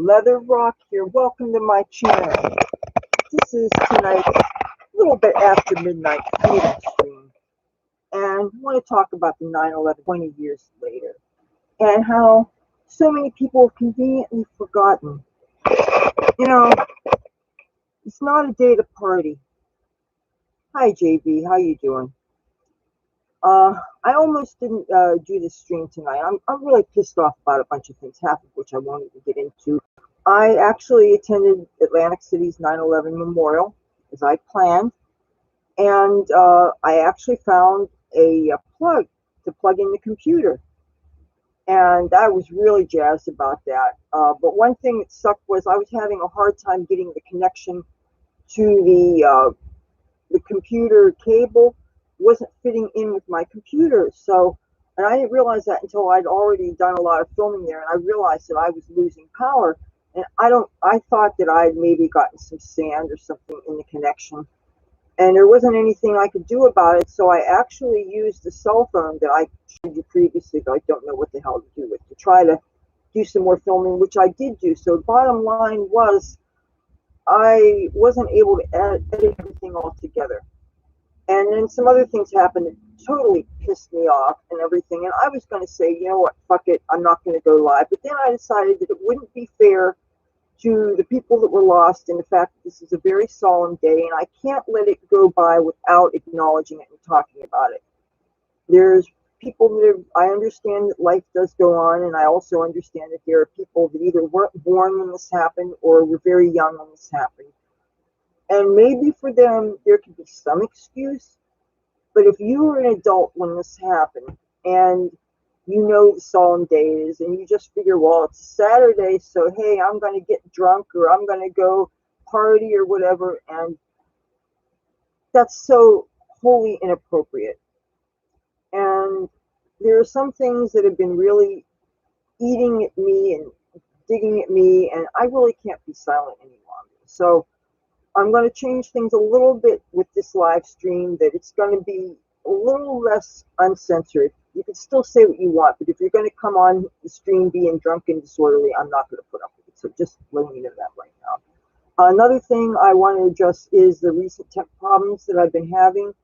Leather Rokk here. Welcome to my channel. This is tonight's little bit after midnight freedom stream. And I want to talk about the 9/11 20 years later. And how so many people have conveniently forgotten. You know, it's not a day to party. Hi JB, how you doing? I almost didn't do this stream tonight. I'm really pissed off about a bunch of things, half of which I won't even get into. I actually attended Atlantic City's 9/11 memorial, as I planned, and I actually found a plug to plug in the computer, and I was really jazzed about that. But one thing that sucked was I was having a hard time getting the connection to the computer cable. Wasn't fitting in with my computer, so, and I didn't realize that until I'd already done a lot of filming there, and I realized that I was losing power, and I thought that I had maybe gotten some sand or something in the connection, and there wasn't anything I could do about it, so I actually used the cell phone that I showed you previously, but I don't know what the hell to do with, to try to do some more filming, which I did do. So the bottom line was I wasn't able to edit everything all together. And then some other things happened that totally pissed me off and everything. And I was going to say, you know what, fuck it, I'm not going to go live. But then I decided that it wouldn't be fair to the people that were lost, and the fact that this is a very solemn day, and I can't let it go by without acknowledging it and talking about it. There's people that I understand that life does go on, and I also understand that there are people that either weren't born when this happened or were very young when this happened. And maybe for them, there could be some excuse. But if you were an adult when this happened, and you know the solemn day is, and you just figure, well, it's Saturday, so hey, I'm going to get drunk, or I'm going to go party or whatever, and that's so wholly inappropriate. And there are some things that have been really eating at me and digging at me, and I really can't be silent any longer. So I'm going to change things a little bit with this live stream, that it's going to be a little less uncensored. You can still say what you want, but if you're going to come on the stream being drunk and disorderly, I'm not going to put up with it. So just letting you know that right now. Another thing I want to address is the recent tech problems that I've been having.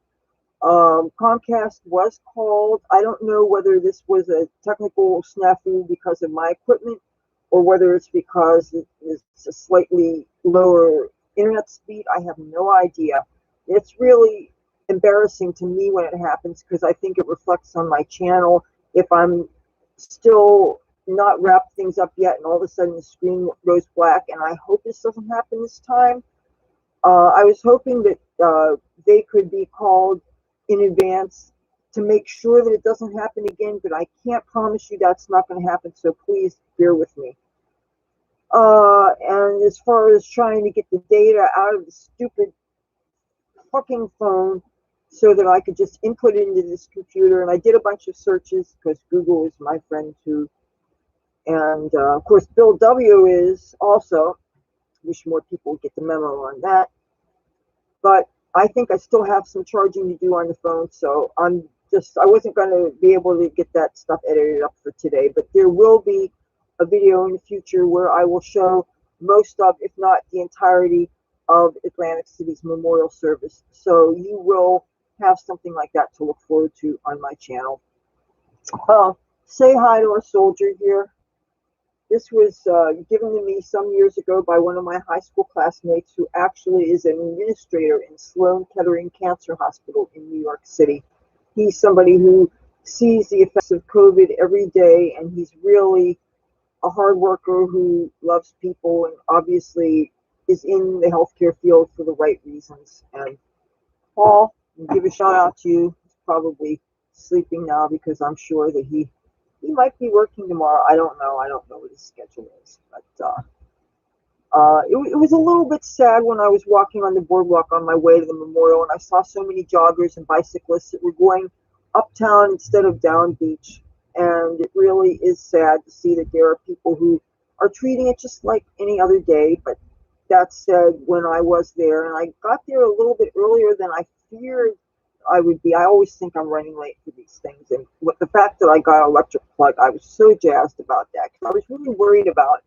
Comcast was called. I don't know whether this was a technical snafu because of my equipment, or whether it's because it's a slightly lower internet speed. I have no idea. It's really embarrassing to me when it happens, because I think it reflects on my channel. If I'm still not wrapped things up yet and all of a sudden the screen goes black, and I hope this doesn't happen this time. I was hoping that they could be called in advance to make sure that it doesn't happen again, but I can't promise you that's not going to happen, so please bear with me. And as far as trying to get the data out of the stupid fucking phone so that I could just input it into this computer, and I did a bunch of searches because Google is my friend too. And of course, Bill W is also. Wish more people would get the memo on that. But I think I still have some charging to do on the phone, so I wasn't going to be able to get that stuff edited up for today, but there will be a video in the future where I will show most of, if not the entirety of Atlantic City's memorial service. So you will have something like that to look forward to on my channel. Say hi to our soldier here. This was given to me some years ago by one of my high school classmates, who actually is an administrator in Sloan Kettering Cancer Hospital in New York City. He's somebody who sees the effects of COVID every day, and he's really a hard worker who loves people, and obviously is in the healthcare field for the right reasons. And Paul, I'll give a shout out to you. He's probably sleeping now, because I'm sure that he might be working tomorrow. I don't know. I don't know what his schedule is. But it was a little bit sad when I was walking on the boardwalk on my way to the memorial, and I saw so many joggers and bicyclists that were going uptown instead of down beach. And it really is sad to see that there are people who are treating it just like any other day. But that said, when I was there, and I got there a little bit earlier than I feared I would be. I always think I'm running late for these things, and with the fact that I got an electric plug, I was so jazzed about that, because I was really worried about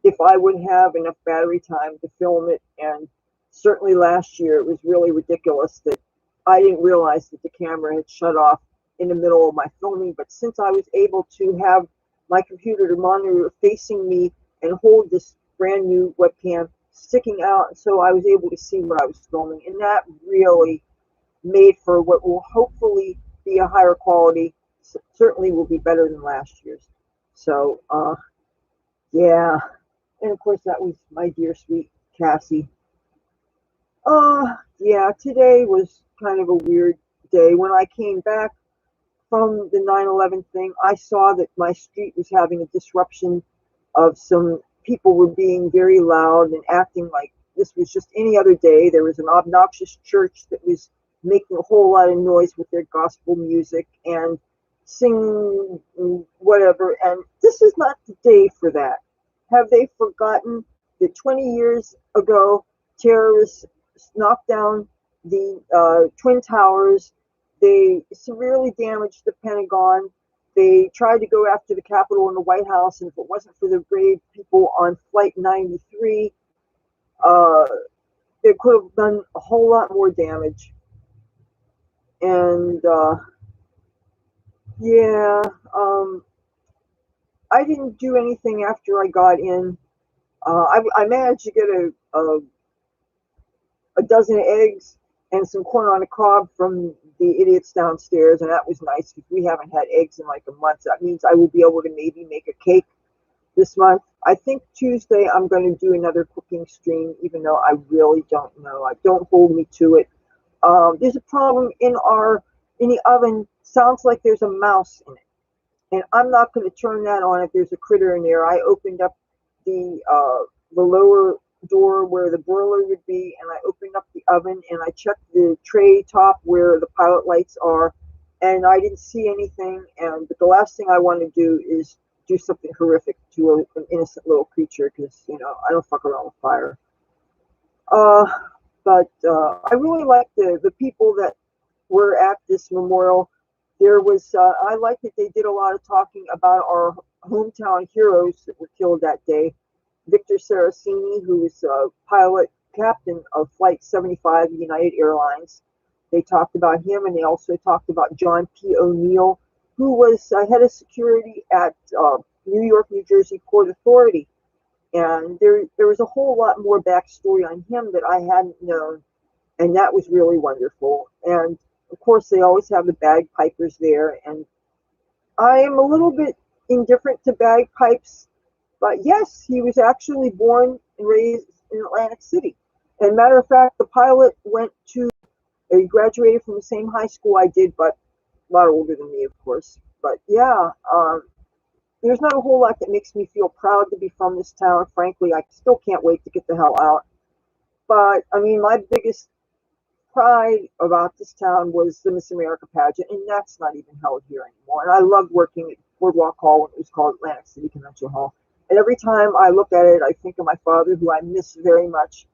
if I would have enough battery time to film it. And certainly last year it was really ridiculous that I didn't realize that the camera had shut off in the middle of my filming. But since I was able to have my computer monitor facing me and hold this brand new webcam sticking out, so I was able to see what I was filming, and that really made for what will hopefully be a higher quality. Certainly will be better than last year's. So yeah, and of course that was my dear sweet Cassie. Yeah, today was kind of a weird day. When I came back from the 9/11 thing, I saw that my street was having a disruption of some people were being very loud and acting like this was just any other day. There was an obnoxious church that was making a whole lot of noise with their gospel music and singing whatever. And this is not the day for that. Have they forgotten that 20 years ago, terrorists knocked down the Twin Towers? They severely damaged the Pentagon. They tried to go after the Capitol and the White House, and if it wasn't for the brave people on Flight 93, they could have done a whole lot more damage. And yeah, I didn't do anything after I got in. I managed to get a dozen eggs and some corn on the cob from the idiots downstairs, and that was nice because we haven't had eggs in like a month. That means I will be able to maybe make a cake this month. I think Tuesday I'm going to do another cooking stream, even though I really don't know. Don't hold me to it. There's a problem in the oven. Sounds like there's a mouse in it, and I'm not going to turn that on if there's a critter in there. I opened up the lower door where the broiler would be, and I opened up the oven and I checked the tray top where the pilot lights are, and I didn't see anything. And but the last thing I want to do is do something horrific to an innocent little creature, because I don't fuck around with fire. But I really like the people that were at this memorial. There was I like that they did a lot of talking about our hometown heroes that were killed that day. Victor Saraceni, who was a pilot captain of Flight 75 of United Airlines. They talked about him, and they also talked about John P. O'Neill, who was head of security at New York, New Jersey Port Authority. And there was a whole lot more backstory on him that I hadn't known, and that was really wonderful. And of course, they always have the bagpipers there, and I am a little bit indifferent to bagpipes, but yes, he was actually born and raised in Atlantic City. And matter of fact, the pilot he graduated from the same high school I did, but a lot older than me, of course. But yeah, there's not a whole lot that makes me feel proud to be from this town. Frankly, I still can't wait to get the hell out. But I mean, my biggest pride about this town was the Miss America pageant, and that's not even held here anymore. And I loved working at Boardwalk Hall when it was called Atlantic City Convention Hall. And every time I look at it, I think of my father, who I miss very much.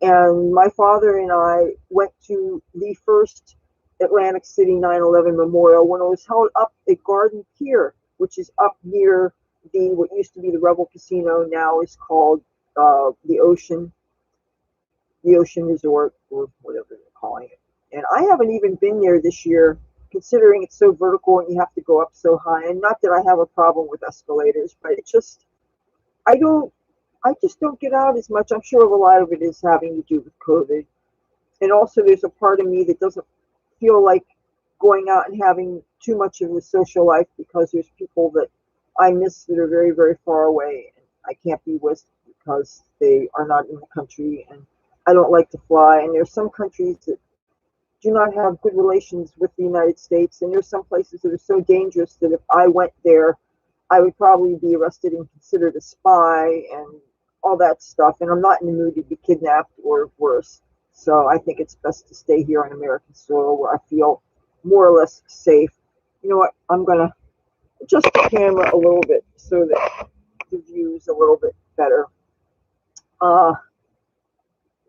And my father and I went to the first Atlantic City 9/11 memorial when it was held up at Garden Pier, which is up near what used to be the Rebel Casino, now is called the Ocean Resort, or whatever they're calling it. And I haven't even been there this year, considering it's so vertical and you have to go up so high. And not that I have a problem with escalators, but it's just I just don't get out as much. I'm sure a lot of it is having to do with COVID. And also there's a part of me that doesn't feel like going out and having too much of a social life, because there's people that I miss that are very, very far away, and I can't be with because they are not in the country, and I don't like to fly. And there's some countries that do not have good relations with the United States, and there's some places that are so dangerous that if I went there, I would probably be arrested and considered a spy and all that stuff. And I'm not in the mood to be kidnapped or worse. So I think it's best to stay here on American soil, where I feel more or less safe. You know what? I'm going to adjust the camera a little bit so that the view is a little bit better.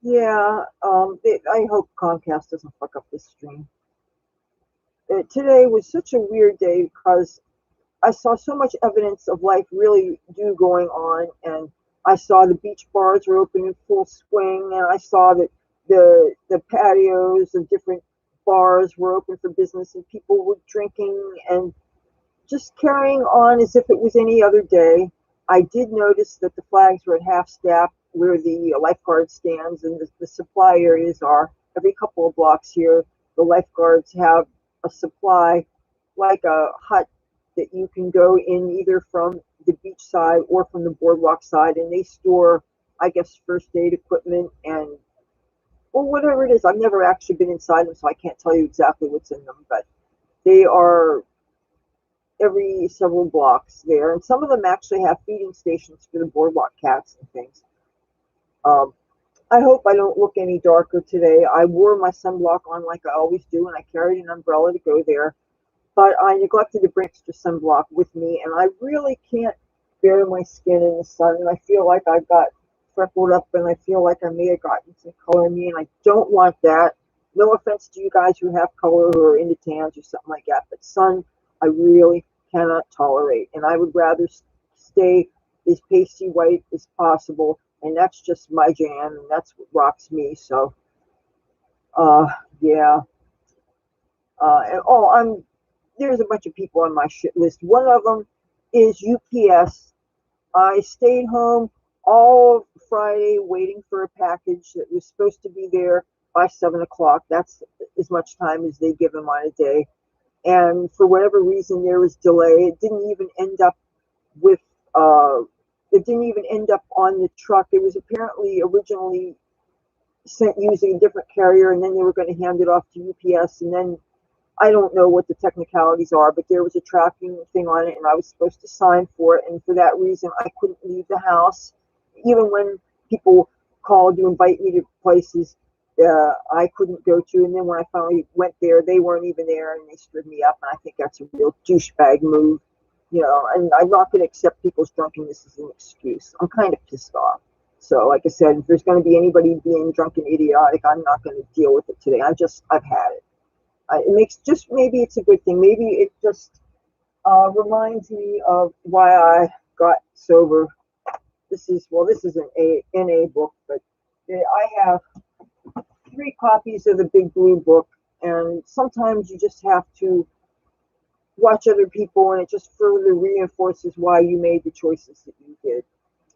Yeah, I hope Comcast doesn't fuck up this stream. Today was such a weird day because I saw so much evidence of life really do going on, and I saw the beach bars were open in full swing, and I saw that the patios of different bars were open for business, and people were drinking and just carrying on as if it was any other day. I did notice that the flags were at half staff where the lifeguard stands and the supply areas are. Every couple of blocks here, the lifeguards have a supply, like a hut that you can go in either from the beach side or from the boardwalk side, and they store, I guess, first aid equipment and or whatever it is. I've never actually been inside them, so I can't tell you exactly what's in them, but they are every several blocks there, and some of them actually have feeding stations for the boardwalk cats and things. Um, I hope I don't look any darker today. I wore my sunblock on like I always do, and I carried an umbrella to go there, but I neglected to bring extra sunblock with me, and I really can't bear my skin in the sun, and I feel like I've got freckled up, and I feel like I may have gotten some color in me, and I don't want that. No offense to you guys who have color, who are into tans or something like that, but sun, I really cannot tolerate, and I would rather stay as pasty white as possible, and that's just my jam, and that's what rocks me. So yeah. And there's a bunch of people on my shit list. One of them is UPS. I stayed home all Friday waiting for a package that was supposed to be there by 7 o'clock. That's as much time as they give them on a day. And for whatever reason, there was delay. It didn't even end up with, it didn't even end up on the truck. It was apparently originally sent using a different carrier, and then they were going to hand it off to UPS, and then I don't know what the technicalities are, but there was a tracking thing on it, and I was supposed to sign for it. And for that reason, I couldn't leave the house. Even when people called to invite me to places I couldn't go to. And then when I finally went there, they weren't even there, and they stood me up. And I think that's a real douchebag move, you know. And I'm not going to accept people's drunkenness as an excuse. I'm kind of pissed off. So, like I said, if there's going to be anybody being drunk and idiotic, I'm not going to deal with it today. I've had it. It makes just maybe it's a good thing. Maybe it just reminds me of why I got sober. This is an NA book, but I have 3 copies of the Big Blue book, and sometimes you just have to watch other people, and it just further reinforces why you made the choices that you did.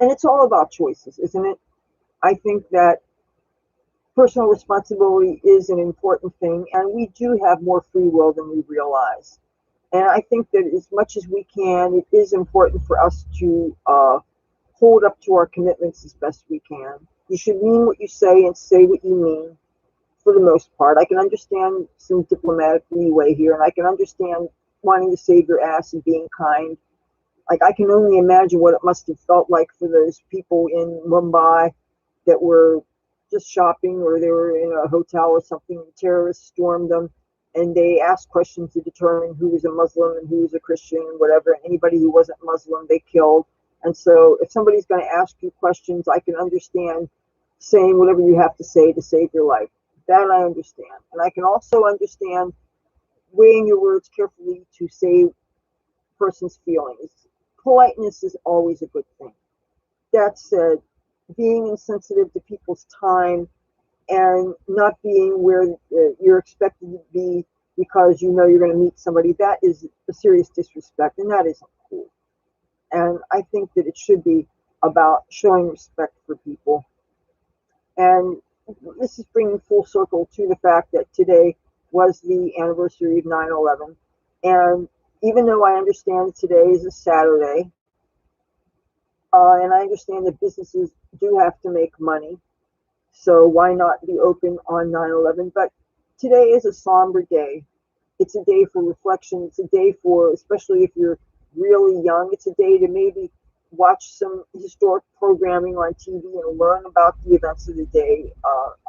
And it's all about choices, isn't it? I think that personal responsibility is an important thing, and we do have more free will than we realize. And I think that as much as we can, it is important for us to hold up to our commitments as best we can. You should mean what you say and say what you mean for the most part. I can understand some diplomatic leeway here, and I can understand wanting to save your ass and being kind. Like, I can only imagine what it must have felt like for those people in Mumbai that were just shopping, or they were in a hotel or something, and terrorists stormed them, and they asked questions to determine who was a Muslim and who was a Christian and whatever, and anybody who wasn't Muslim they killed. And so if somebody's going to ask you questions, I can understand saying whatever you have to say to save your life. That I understand. And I can also understand weighing your words carefully to save a person's feelings. Politeness is always a good thing. That said, being insensitive to people's time and not being where you're expected to be because you know you're going to meet somebody, that is a serious disrespect, and that isn't cool. And I think that it should be about showing respect for people. And this is bringing full circle to the fact that today was the anniversary of 9/11. And even though I understand today is a Saturday, and I understand that businesses do have to make money, so why not be open on 9/11? But today is a somber day. It's a day for reflection. It's a day for, especially if you're really young, it's a day to maybe watch some historic programming on TV and learn about the events of the day.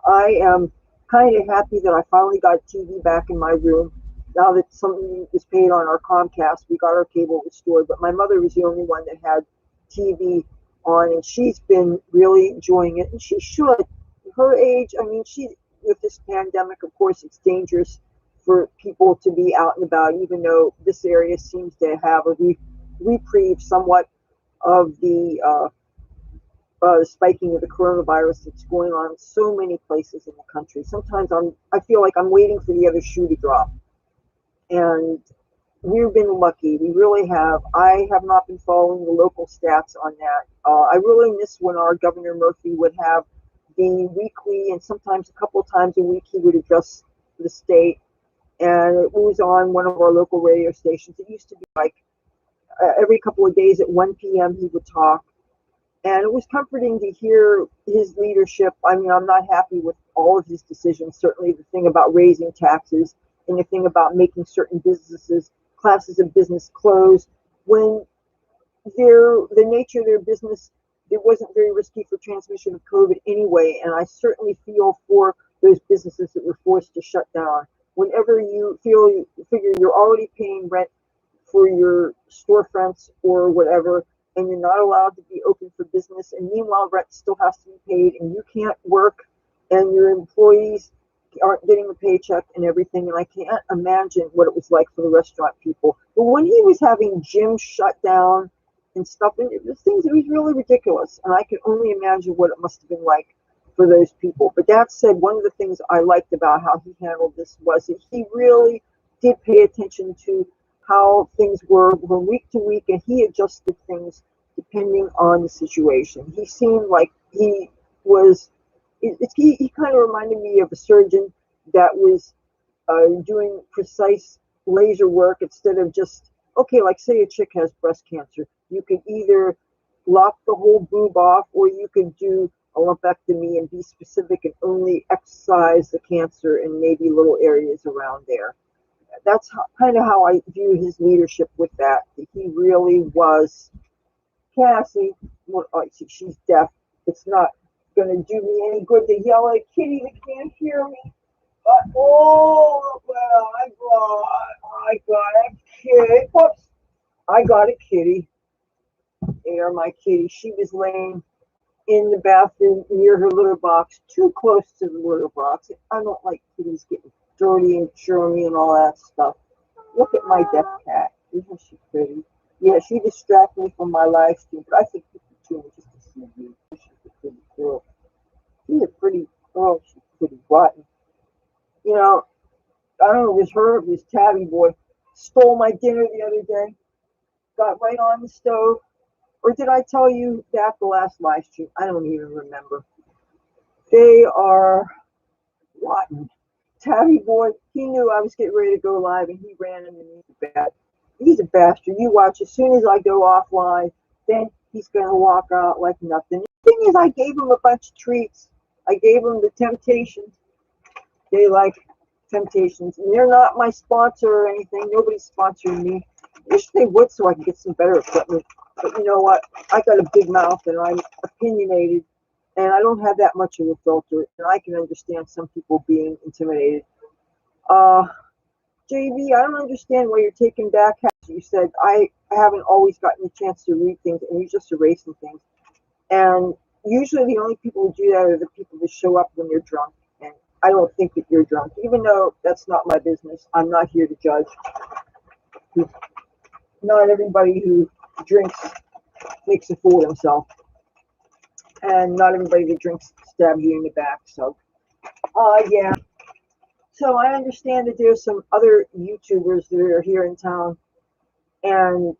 I am kind of happy that I finally got TV back in my room. Now that something was paid on our Comcast, we got our cable restored, but my mother was the only one that had TV on, and she's been really enjoying it, and she should. Her age, I mean, with this pandemic, of course, it's dangerous for people to be out and about, even though this area seems to have a reprieve somewhat of the the spiking of the coronavirus that's going on in so many places in the country. Sometimes I feel like I'm waiting for the other shoe to drop. And we've been lucky. We really have. I have not been following the local stats on that. I really miss when our Governor Murphy would have the weekly and sometimes a couple of times a week he would address the state. And it was on one of our local radio stations. It used to be like every couple of days at 1 p.m. he would talk. And it was comforting to hear his leadership. I mean, I'm not happy with all of his decisions. Certainly the thing about raising taxes and the thing about making certain businesses, classes of business close when the nature of their business, it wasn't very risky for transmission of COVID anyway. And I certainly feel for those businesses that were forced to shut down. Whenever you figure you're already paying rent for your storefronts or whatever, and you're not allowed to be open for business, and meanwhile rent still has to be paid, and you can't work, and your employees aren't getting a paycheck and everything, and I can't imagine what it was like for the restaurant people. But when he was having gyms shut down and stuff, and it was really ridiculous, and I can only imagine what it must have been like for those people. But that said, one of the things I liked about how he handled this was that he really did pay attention to how things were from week to week, and he adjusted things depending on the situation. He seemed like he was, he kind of reminded me of a surgeon that was doing precise laser work instead of just, okay, like say a chick has breast cancer. You could either lop the whole boob off, or you could do a lumpectomy and be specific and only excise the cancer in maybe little areas around there. That's kind of how I view his leadership with that. He really was. Cassie, well, oh, she's deaf. It's not going to do me any good to yell at Kitty that can't hear me. But, oh, well, I got a kitty. Whoops. I got a kitty. There, my kitty. She was laying in the bathroom near her litter box, too close to the litter box. I don't like kitties getting dirty and churny and all that stuff. Look at my deaf cat. Isn't she pretty? Yeah, she distracted me from my live stream, but I think people tune in just to see me. She's a pretty girl. She's a pretty, oh, she's pretty rotten. You know, I don't know, it was Tabby Boy. Stole my dinner the other day. Got right on the stove. Or did I tell you that the last live stream? I don't even remember. They are rotten. Tabby Boy, he knew I was getting ready to go live, and he ran underneath the bed. He's a bastard. You watch, as soon as I go offline, then he's going to walk out like nothing. The thing is, I gave him a bunch of treats. I gave him the Temptations. They like Temptations. And they're not my sponsor or anything. Nobody's sponsoring me. I wish they would so I can get some better equipment. But you know what? I got a big mouth, and I'm opinionated, and I don't have that much of a filter, and I can understand some people being intimidated. JV, I don't understand why you're taking back hats. You said I haven't always gotten a chance to read things, and you're just erasing things. And usually the only people who do that are the people that show up when they're drunk. And I don't think that you're drunk, even though that's not my business. I'm not here to judge. Not everybody who drinks makes a fool of himself. And not everybody that drinks stabs you in the back. So, yeah. So I understand that there's some other YouTubers that are here in town, and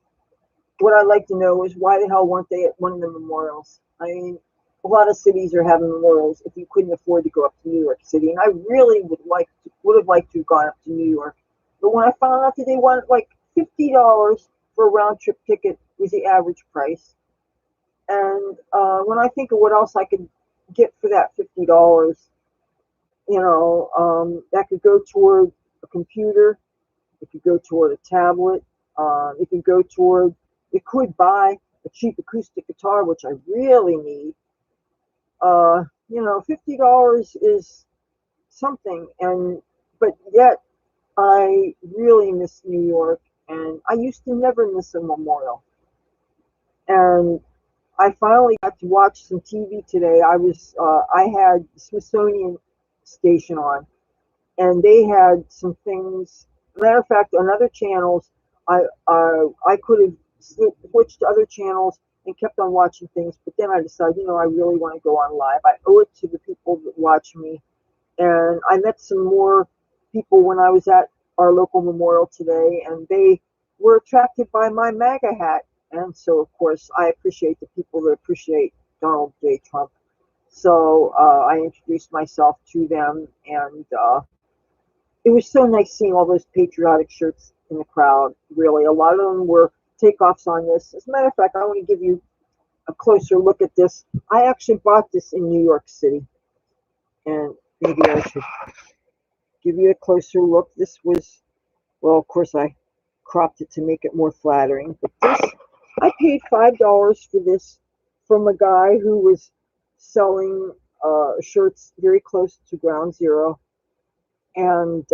what I'd like to know is why the hell weren't they at one of the memorials? I mean, a lot of cities are having memorials if you couldn't afford to go up to New York City, and I really would have liked to have gone up to New York. But when I found out that they wanted like $50 for a round trip ticket was the average price, and when I think of what else I could get for that $50. You know, that could go toward a computer, it could go toward a tablet, it could go toward, it could buy a cheap acoustic guitar, which I really need. You know, $50 is something, but yet I really miss New York, and I used to never miss a memorial. And I finally got to watch some TV today. I had Smithsonian station on, and they had some things. Matter of fact, on other channels, I could have switched to other channels and kept on watching things. But then I decided, I really want to go on live. I owe it to the people that watch me. And I met some more people when I was at our local memorial today, and they were attracted by my MAGA hat. And so, of course, I appreciate the people that appreciate Donald J. Trump. So I introduced myself to them, and it was so nice seeing all those patriotic shirts in the crowd, really. A lot of them were takeoffs on this. As a matter of fact, I want to give you a closer look at this. I actually bought this in New York City, and maybe I should give you a closer look. This was, well, of course, I cropped it to make it more flattering, but this, I paid $5 for this from a guy who was selling shirts very close to Ground Zero. And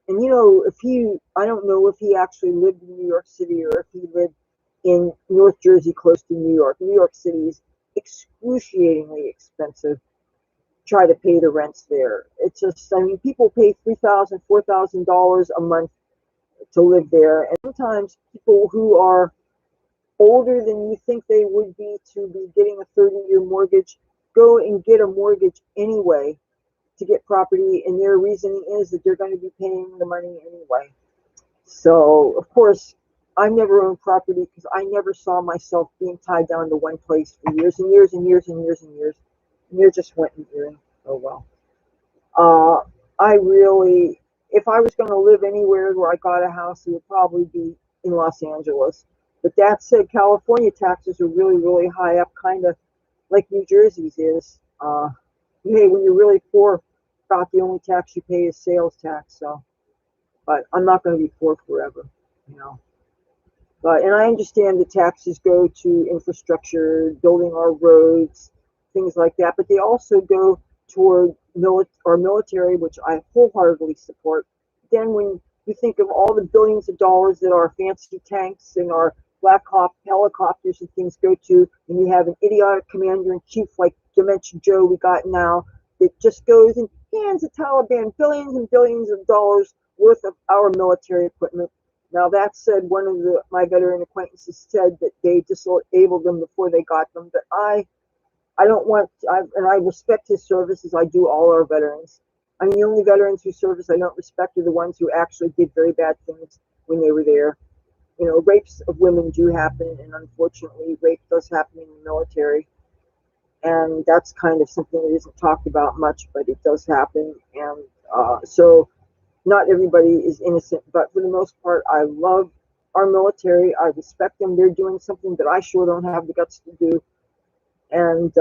if he, I don't know if he actually lived in New York City or if he lived in North Jersey close to New York. New York City is excruciatingly expensive. Try to pay the rents there. It's just, people pay $3,000, $4,000 a month to live there. And sometimes people who are older than you think they would be to be getting a 30-year mortgage go and get a mortgage anyway to get property, and their reasoning is that they're going to be paying the money anyway. So, of course, I never owned property because I never saw myself being tied down to one place for years and years and years and years and years. And there just went in here. Oh, well. I really, if I was going to live anywhere where I got a house, it would probably be in Los Angeles. But that said, California taxes are really, really high up, kind of like New Jersey's is. Hey, when you're really poor, about the only tax you pay is sales tax. So, but I'm not going to be poor forever, But, and I understand the taxes go to infrastructure, building our roads, things like that. But they also go toward our military, which I wholeheartedly support. Then when you think of all the billions of dollars that our fancy tanks and our Black Hawk helicopters and things go to, and you have an idiotic commander-in-chief like Dementia Joe we got now, that just goes and hands the Taliban billions and billions of dollars worth of our military equipment. Now, that said, one of my veteran acquaintances said that they disabled them before they got them, but I don't want, and I respect his service as I do all our veterans. The only veterans whose service I don't respect are the ones who actually did very bad things when they were there. Rapes of women do happen, and unfortunately, rape does happen in the military. And that's kind of something that isn't talked about much, but it does happen. And so not everybody is innocent, but for the most part, I love our military. I respect them. They're doing something that I sure don't have the guts to do. And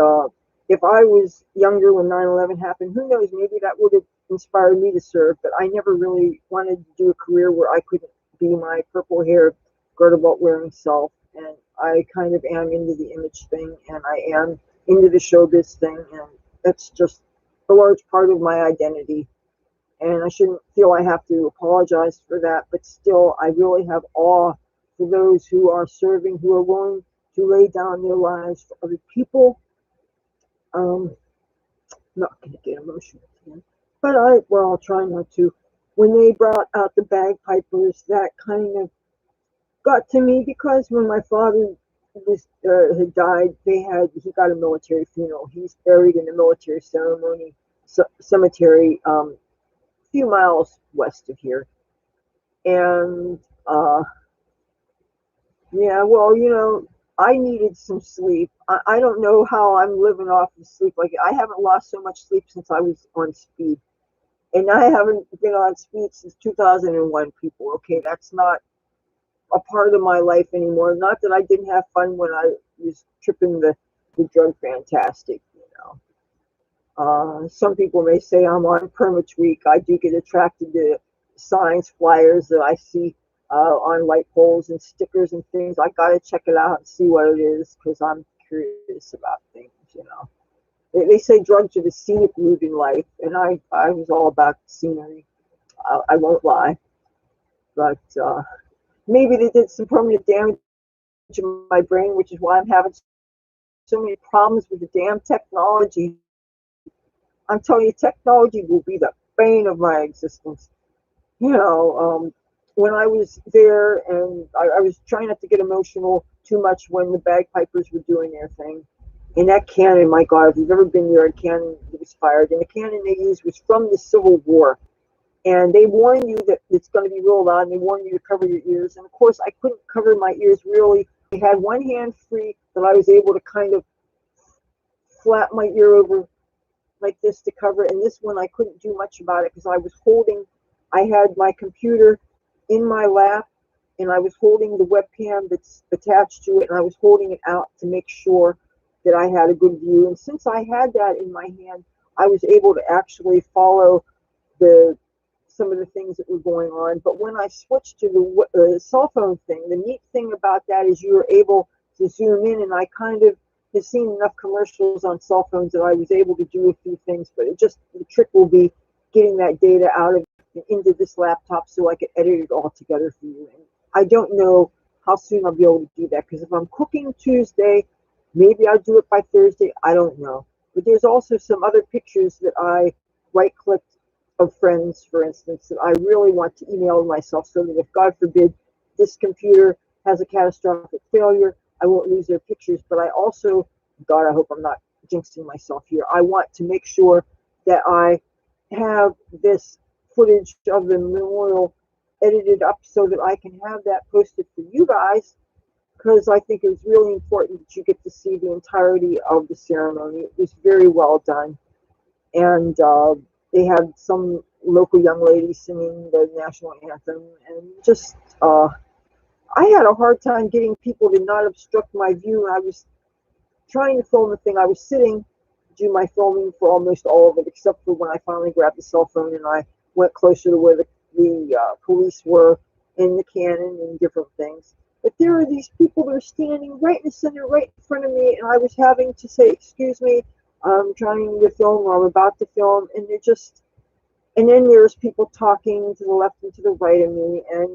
if I was younger when 9/11 happened, who knows, maybe that would have inspired me to serve, but I never really wanted to do a career where I couldn't be my purple-haired, girdle-belt-wearing self. And I kind of am into the image thing, and I am into the showbiz thing, and that's just a large part of my identity. And I shouldn't feel I have to apologize for that, but still, I really have awe for those who are serving, who are willing to lay down their lives for other people. I'm not going to get emotional again, but I'll try not to. When they brought out the bagpipers, that kind of got to me, because when my father had died, he got a military funeral. He's buried in a military cemetery a few miles west of here. And yeah, well, I needed some sleep. I don't know how I'm living off of sleep. Like, I haven't lost so much sleep since I was on speed. And I haven't been on speed since 2001, people. Okay, that's not a part of my life anymore. Not that I didn't have fun when I was tripping the drug fantastic, Some people may say I'm on perma-tweak. I do get attracted to signs, flyers that I see on light poles and stickers and things. I gotta check it out and see what it is, because I'm curious about things, They say drugs are the scenic route in life, and I was all about the scenery. I won't lie. But maybe they did some permanent damage in my brain, which is why I'm having so many problems with the damn technology. I'm telling you, technology will be the bane of my existence. When I was there, and I was trying not to get emotional too much when the bagpipers were doing their thing. And that cannon, my God, if you've ever been near a cannon that was fired, and the cannon they used was from the Civil War. And they warn you that it's going to be real loud, and they warn you to cover your ears. And of course, I couldn't cover my ears really. I had one hand free that I was able to kind of flap my ear over like this to cover, and this one I couldn't do much about it because I had my computer in my lap, and I was holding the webcam that's attached to it, and I was holding it out to make sure that I had a good view. And since I had that in my hand, I was able to actually follow some of the things that were going on. But when I switched to the cell phone thing, the neat thing about that is you were able to zoom in, and I kind of have seen enough commercials on cell phones that I was able to do a few things, but the trick will be getting that data out of into this laptop so I can edit it all together for you. And I don't know how soon I'll be able to do that, because if I'm cooking Tuesday, maybe I'll do it by Thursday, I don't know. But there's also some other pictures that I right-clicked of friends, for instance, that I really want to email myself, so that if, God forbid, this computer has a catastrophic failure, I won't lose their pictures. But I also, God, I hope I'm not jinxing myself here, I want to make sure that I have this footage of the memorial edited up so that I can have that posted for you guys, because I think it's really important that you get to see the entirety of the ceremony. It was very well done. And they had some local young lady singing the national anthem, and just I had a hard time getting people to not obstruct my view. I was trying to film the thing. I was sitting to do my filming for almost all of it, except for when I finally grabbed the cell phone and I went closer to where the police were in the cannon and different things. But there are these people that are standing right in the center, right in front of me, and I was having to say, excuse me, I'm trying to film, or I'm about to film, and and then there's people talking to the left and to the right of me, and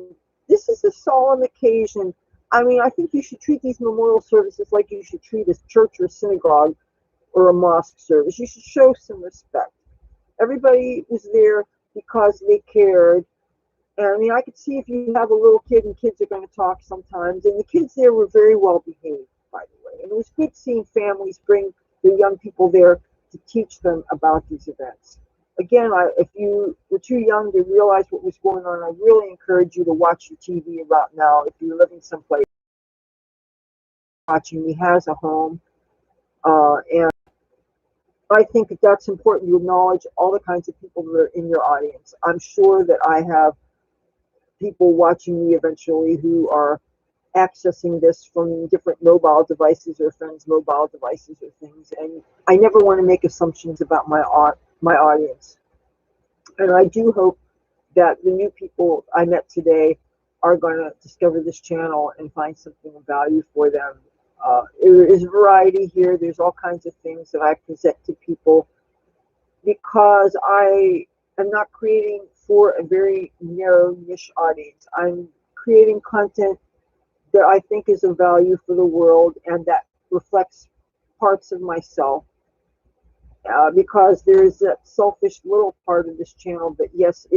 this is a solemn occasion. I mean, I think you should treat these memorial services like you should treat a church or a synagogue or a mosque service. You should show some respect. Everybody was there because they cared. And I mean, I could see if you have a little kid, and kids are going to talk sometimes, and the kids there were very well behaved, by the way. And it was good seeing families bring the young people there to teach them about these events. Again, if you were too young to realize what was going on, I really encourage you to watch your TV about now. If you're living someplace, watching, he has a home. And I think that that's important to acknowledge all the kinds of people that are in your audience. I'm sure that I have people watching me eventually who are accessing this from different mobile devices or friends' mobile devices or things, and I never want to make assumptions about my audience. And I do hope that the new people I met today are going to discover this channel and find something of value for them. There is variety here. There's all kinds of things that I present to people, because I am not creating for a very narrow niche audience. I'm creating content that I think is of value for the world and that reflects parts of myself. Because there is that selfish little part of this channel that, yes,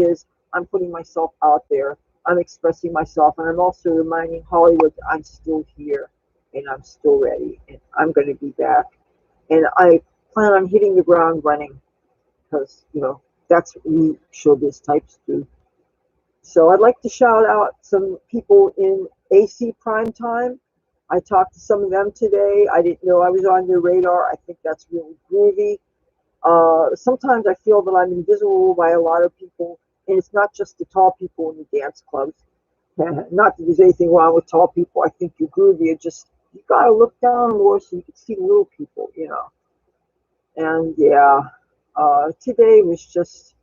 I'm putting myself out there, I'm expressing myself, and I'm also reminding Hollywood that I'm still here and I'm still ready and I'm going to be back. And I plan on hitting the ground running, because, that's what we showbiz types do. So I'd like to shout out some people in AC Prime Time. I talked to some of them today. I didn't know I was on their radar. I think that's really groovy. Sometimes I feel that I'm invisible by a lot of people, and it's not just the tall people in the dance clubs. Not that there's anything wrong with tall people. I think you're groovy. You gotta look down more so you can see the little people, And yeah, today was just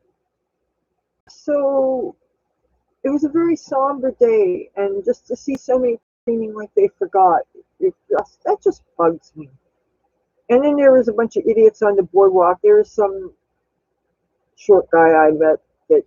so. It was a very somber day, and just to see so many seeming like they forgot, that just bugs me. And then there was a bunch of idiots on the boardwalk. There was some short guy I met that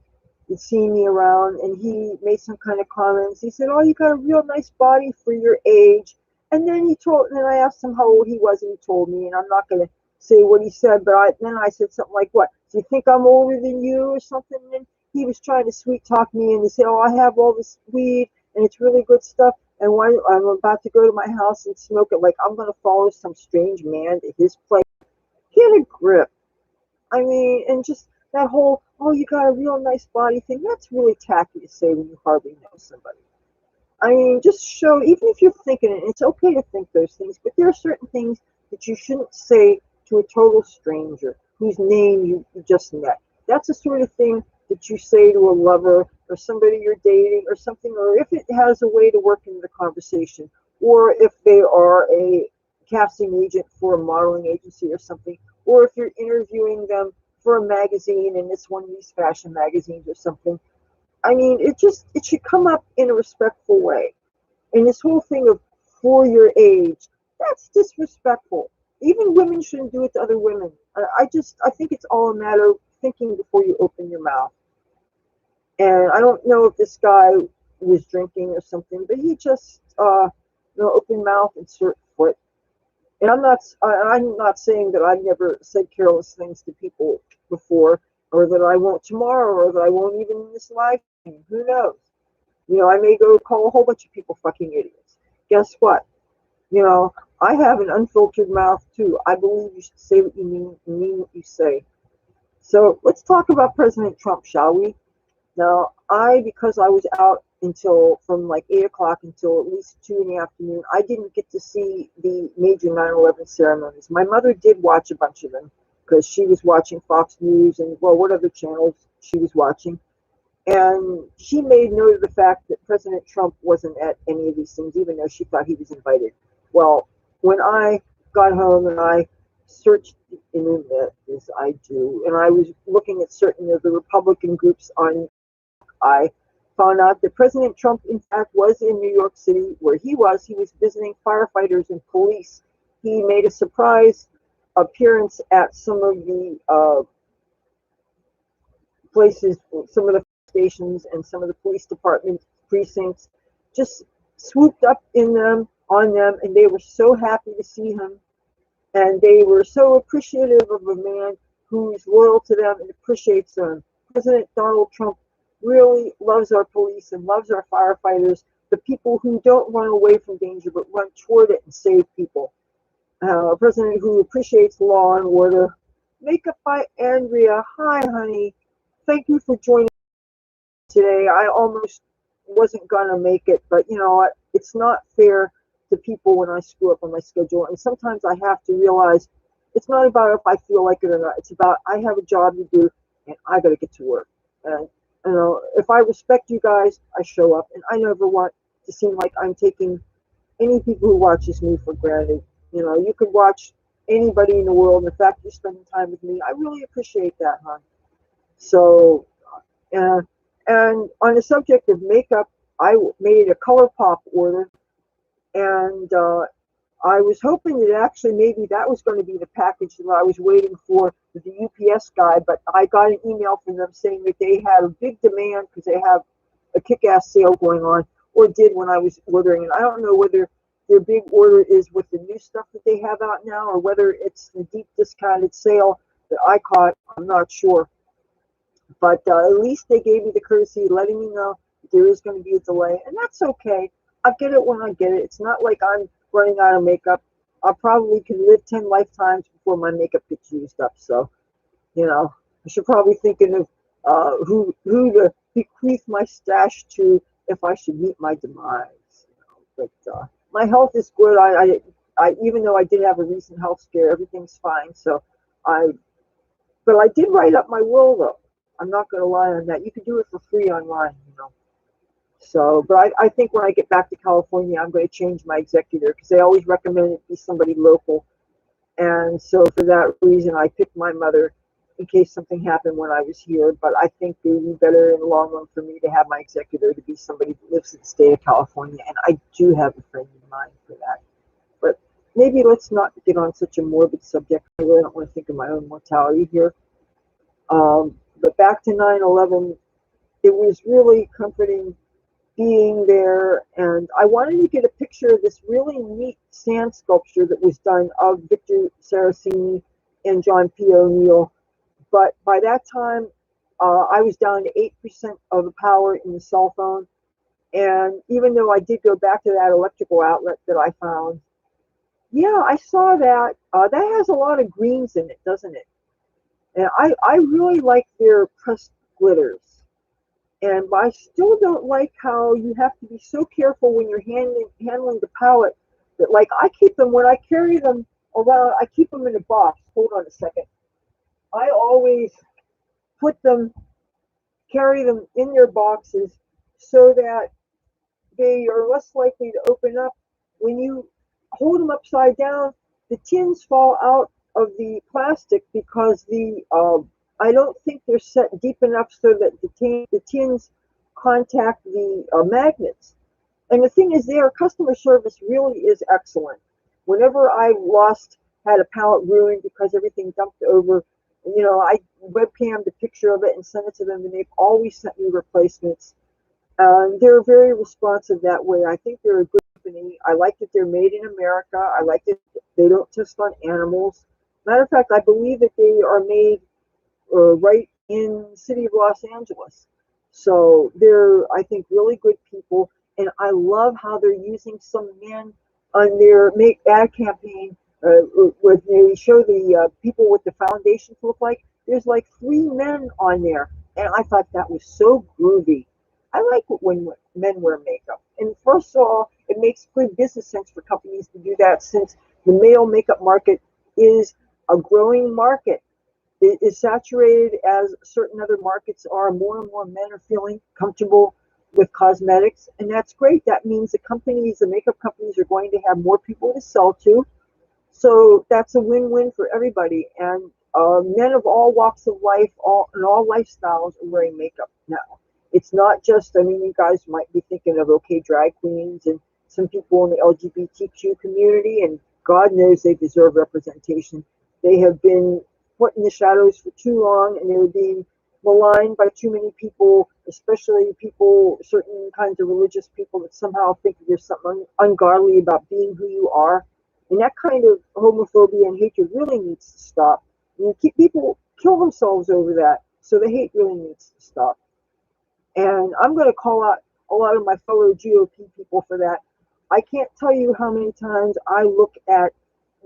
had seen me around, and he made some kind of comments. He said, "Oh, you got a real nice body for your age." And then and I asked him how old he was, and he told me, and I'm not going to say what he said, but then I said something like, "What, do you think I'm older than you or something?" And then he was trying to sweet talk me, and he said, "Oh, I have all this weed, and it's really good stuff, And when I'm about to go to my house and smoke it, like I'm going to follow some strange man to his place. Get a grip. I mean, and just that whole, oh, you got a real nice body thing, that's really tacky to say when you hardly know somebody. I mean, just show, even if you're thinking it, it's okay to think those things, but there are certain things that you shouldn't say to a total stranger whose name you just met. That's the sort of thing that you say to a lover or somebody you're dating or something, or if it has a way to work into the conversation, or if they are a casting agent for a modeling agency or something, or if you're interviewing them for a magazine and it's one of these fashion magazines or something. I mean, it should come up in a respectful way. And this whole thing of for your age, that's disrespectful. Even women shouldn't do it to other women. I think it's all a matter of thinking before you open your mouth. And I don't know if this guy was drinking or something, but he just, open mouth, insert foot. And I'm not saying that I've never said careless things to people before, or that I won't tomorrow, or that I won't even in this lifetime. Who knows? I may go call a whole bunch of people fucking idiots. Guess what? I have an unfiltered mouth too. I believe you should say what you mean and mean what you say. So let's talk about President Trump, shall we? Now, because I was out from like 8 o'clock until at least 2 in the afternoon, I didn't get to see the major 9/11 ceremonies. My mother did watch a bunch of them because she was watching Fox News and, well, what other channels she was watching. And she made note of the fact that President Trump wasn't at any of these things, even though she thought he was invited. Well, when I got home and I searched the internet, as I do, and I was looking at certain of the Republican groups on, I found out that President Trump, in fact, was in New York City, where he was. He was visiting firefighters and police. He made a surprise appearance at some of the places, some of the stations and some of the police department precincts, just swooped up on them, and they were so happy to see him, and they were so appreciative of a man who's loyal to them and appreciates them. President Donald Trump really loves our police and loves our firefighters, the people who don't run away from danger but run toward it and save people. A president who appreciates law and order. Makeup by Andrea. Hi, honey. Thank you for joining today. I almost wasn't gonna make it, but you know what? It's not fair to people when I screw up on my schedule, and sometimes I have to realize it's not about if I feel like it or not. It's about I have a job to do, and I gotta get to work. And if I respect you guys, I show up, and I never want to seem like I'm taking any people who watches me for granted. You could watch anybody in the world, and the fact you're spending time with me, I really appreciate that, hon. So, and on the subject of makeup, I made a ColourPop order, and I was hoping that actually maybe that was going to be the package that I was waiting for with the UPS guy, but I got an email from them saying that they had a big demand because they have a kick-ass sale going on, or did when I was ordering. And I don't know whether their big order is with the new stuff that they have out now, or whether it's the deep discounted sale that I caught. I'm not sure. But at least they gave me the courtesy letting me know there is going to be a delay, and that's okay. I'll get it when I get it. It's not like I'm running out of makeup. I probably can live 10 lifetimes before my makeup gets used up. So, I should probably thinking of who to bequeath my stash to if I should meet my demise. But my health is good. I even though I did have a recent health scare, everything's fine. So but I did write up my will though. I'm not going to lie on that. You can do it for free online, So, but I think when I get back to California, I'm going to change my executor because they always recommend it be somebody local. And so for that reason, I picked my mother in case something happened when I was here. But I think it would be better in the long run for me to have my executor to be somebody who lives in the state of California. And I do have a friend in mind for that. But maybe let's not get on such a morbid subject. I really don't want to think of my own mortality here. But back to 9/11, it was really comforting being there, and I wanted to get a picture of this really neat sand sculpture that was done of Victor Saraceni and John P. O'Neill. But by that time, I was down to 8% of the power in the cell phone, And even though I did go back to that electrical outlet that I found, yeah, I saw that. That has a lot of greens in it, doesn't it? And I really like their pressed glitters. And I still don't like how you have to be so careful when you're handling the palette that, like, I keep them, when I carry them around, I keep them in a box. Hold on a second. I always put them, carry them in their boxes so that they are less likely to open up. When you hold them upside down, the tins fall out of the plastic because I don't think they're set deep enough so that the tins contact the magnets. And the thing is, their customer service really is excellent. Whenever I had a pallet ruined because everything dumped over, I webcammed a picture of it and sent it to them, and they've always sent me replacements. They're very responsive that way. I think they're a good company. I like that they're made in America. I like that they don't test on animals. Matter of fact, I believe that they are made right in the city of Los Angeles. So they're, I think, really good people. And I love how they're using some men on their make ad campaign where they show the people with the foundation to look like. There's like 3 men on there. And I thought that was so groovy. I like it when men wear makeup. And first of all, it makes good business sense for companies to do that, since the male makeup market is a growing market. It is saturated as certain other markets are. More and more men are feeling comfortable with cosmetics, and that's great. That means the makeup companies are going to have more people to sell to. So that's a win-win for everybody. And men of all walks of life, and all lifestyles are wearing makeup now. It's not just, I mean, you guys might be thinking of, okay, drag queens and some people in the LGBTQ community, and God knows they deserve representation. They have been put in the shadows for too long, and they're being maligned by too many people, especially people, certain kinds of religious people that somehow think there's something ungodly about being who you are. And that kind of homophobia and hatred really needs to stop. And people kill themselves over that, so the hate really needs to stop. And I'm going to call out a lot of my fellow GOP people for that. I can't tell you how many times I look at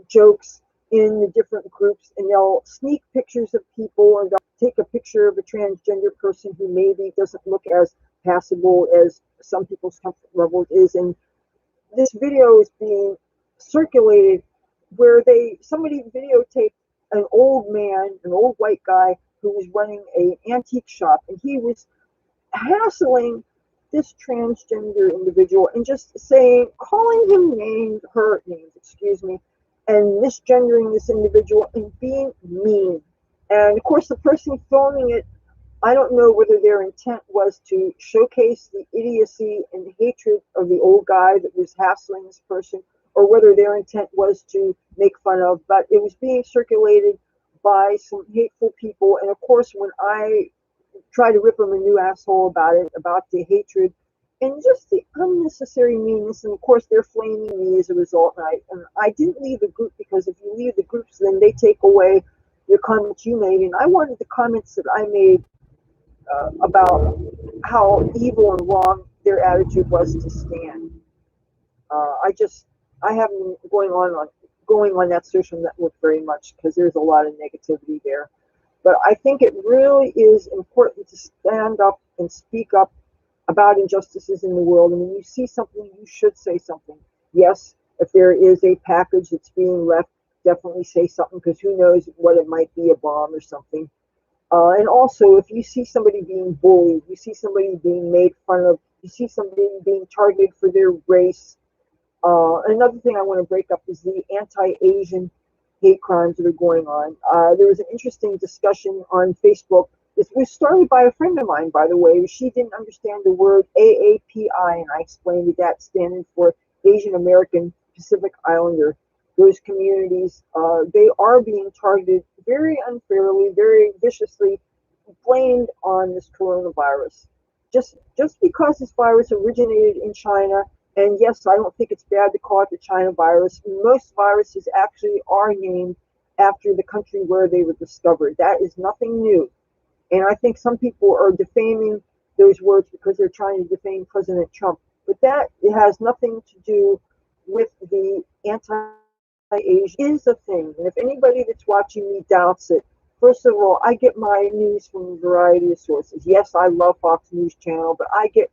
jokes in the different groups, and they'll sneak pictures of people, and they'll take a picture of a transgender person who maybe doesn't look as passable as some people's comfort level is. And this video is being circulated where somebody videotaped an old man, an old white guy who was running an antique shop, and he was hassling this transgender individual and just calling him her names, excuse me, and misgendering this individual and being mean. And of course, the person filming it, I don't know whether their intent was to showcase the idiocy and the hatred of the old guy that was hassling this person, or whether their intent was to make fun of, but it was being circulated by some hateful people. And of course, when I try to rip them a new asshole about it, about the hatred and just the unnecessary meanness, and of course they're flaming me as a result. And I didn't leave the group, because if you leave the groups, then they take away your comments you made. And I wanted the comments that I made about how evil and wrong their attitude was to stand. I haven't been going on that social network very much, because there's a lot of negativity there. But I think it really is important to stand up and speak up about injustices in the world. And when you see something, you should say something. Yes, if there is a package that's being left, definitely say something, because who knows what it might be, a bomb or something. And also, if you see somebody being bullied, you see somebody being made fun of, you see somebody being targeted for their race. Another thing I want to break up is the anti-Asian hate crimes that are going on. There was an interesting discussion on Facebook. It was started by a friend of mine, by the way. She didn't understand the word AAPI, and I explained that standing for Asian American Pacific Islander. Those communities, they are being targeted very unfairly, very viciously, blamed on this coronavirus. Just because this virus originated in China, and yes, I don't think it's bad to call it the China virus. Most viruses actually are named after the country where they were discovered. That is nothing new. And I think some people are defaming those words because they're trying to defame President Trump. But that it has nothing to do with the anti-Asian is a thing. And if anybody that's watching me doubts it, first of all, I get my news from a variety of sources. Yes, I love Fox News Channel, but I get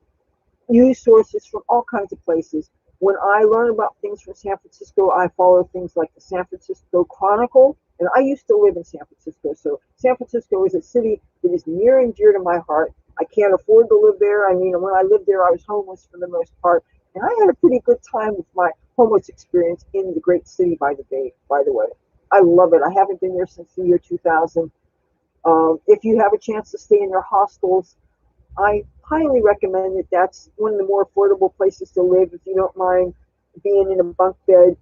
news sources from all kinds of places. When I learn about things from San Francisco, I follow things like the San Francisco Chronicle. And I used to live in San Francisco, so San Francisco is a city that is near and dear to my heart. I can't afford to live there. I mean, when I lived there, I was homeless for the most part. And I had a pretty good time with my homeless experience in the great city by the bay, by the way. I love it. I haven't been there since the year 2000. If you have a chance to stay in their hostels, I highly recommend it. That's one of the more affordable places to live if you don't mind being in a bunk bed,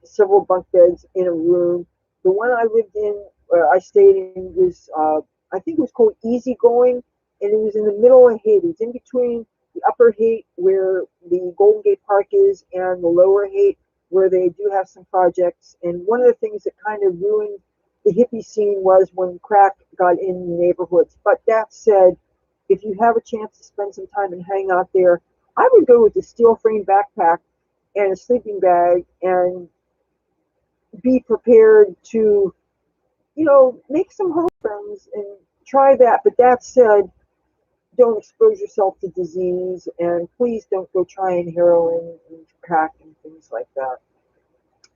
several bunk beds in a room. The one I lived in, I stayed in was, I think it was called Easygoing, and it was in the middle of Haight. It was in between the upper Haight, where the Golden Gate Park is, and the lower Haight, where they do have some projects. And one of the things that kind of ruined the hippie scene was when crack got in the neighborhoods. But that said, if you have a chance to spend some time and hang out there, I would go with a steel frame backpack and a sleeping bag and be prepared to, make some home friends and try that. But that said, don't expose yourself to disease, and please don't go trying heroin and crack and things like that.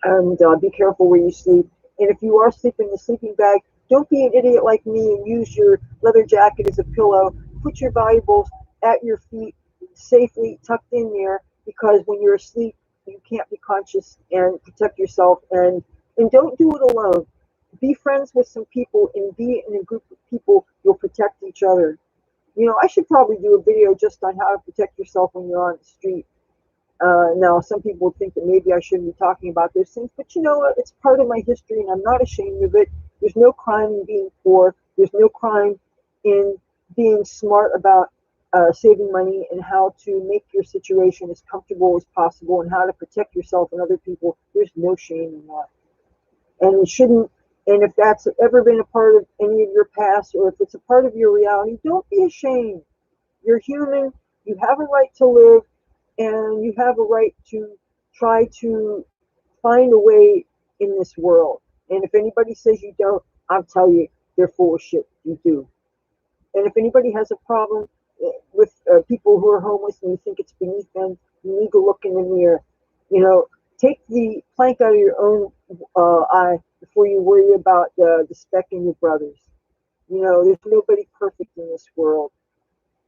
And be careful where you sleep. And if you are sleeping in the sleeping bag, don't be an idiot like me and use your leather jacket as a pillow. Put your valuables at your feet, safely tucked in there, because when you're asleep, you can't be conscious and protect yourself. And don't do it alone. Be friends with some people and be in a group of people. You'll protect each other. I should probably do a video just on how to protect yourself when you're on the street. Now, some people think that maybe I shouldn't be talking about those things, but you know what? It's part of my history, and I'm not ashamed of it. There's no crime in being poor. There's no crime in being smart about saving money and how to make your situation as comfortable as possible and how to protect yourself and other people. There's no shame in that. And it shouldn't. And if that's ever been a part of any of your past, or if it's a part of your reality, don't be ashamed. You're human. You have a right to live, and you have a right to try to find a way in this world. And if anybody says you don't, I'll tell you, they're full of shit. You do. And if anybody has a problem with people who are homeless and you think it's beneath them, you need to look in the mirror. Take the plank out of your own eye before you worry about the speck in your brother's. There's nobody perfect in this world.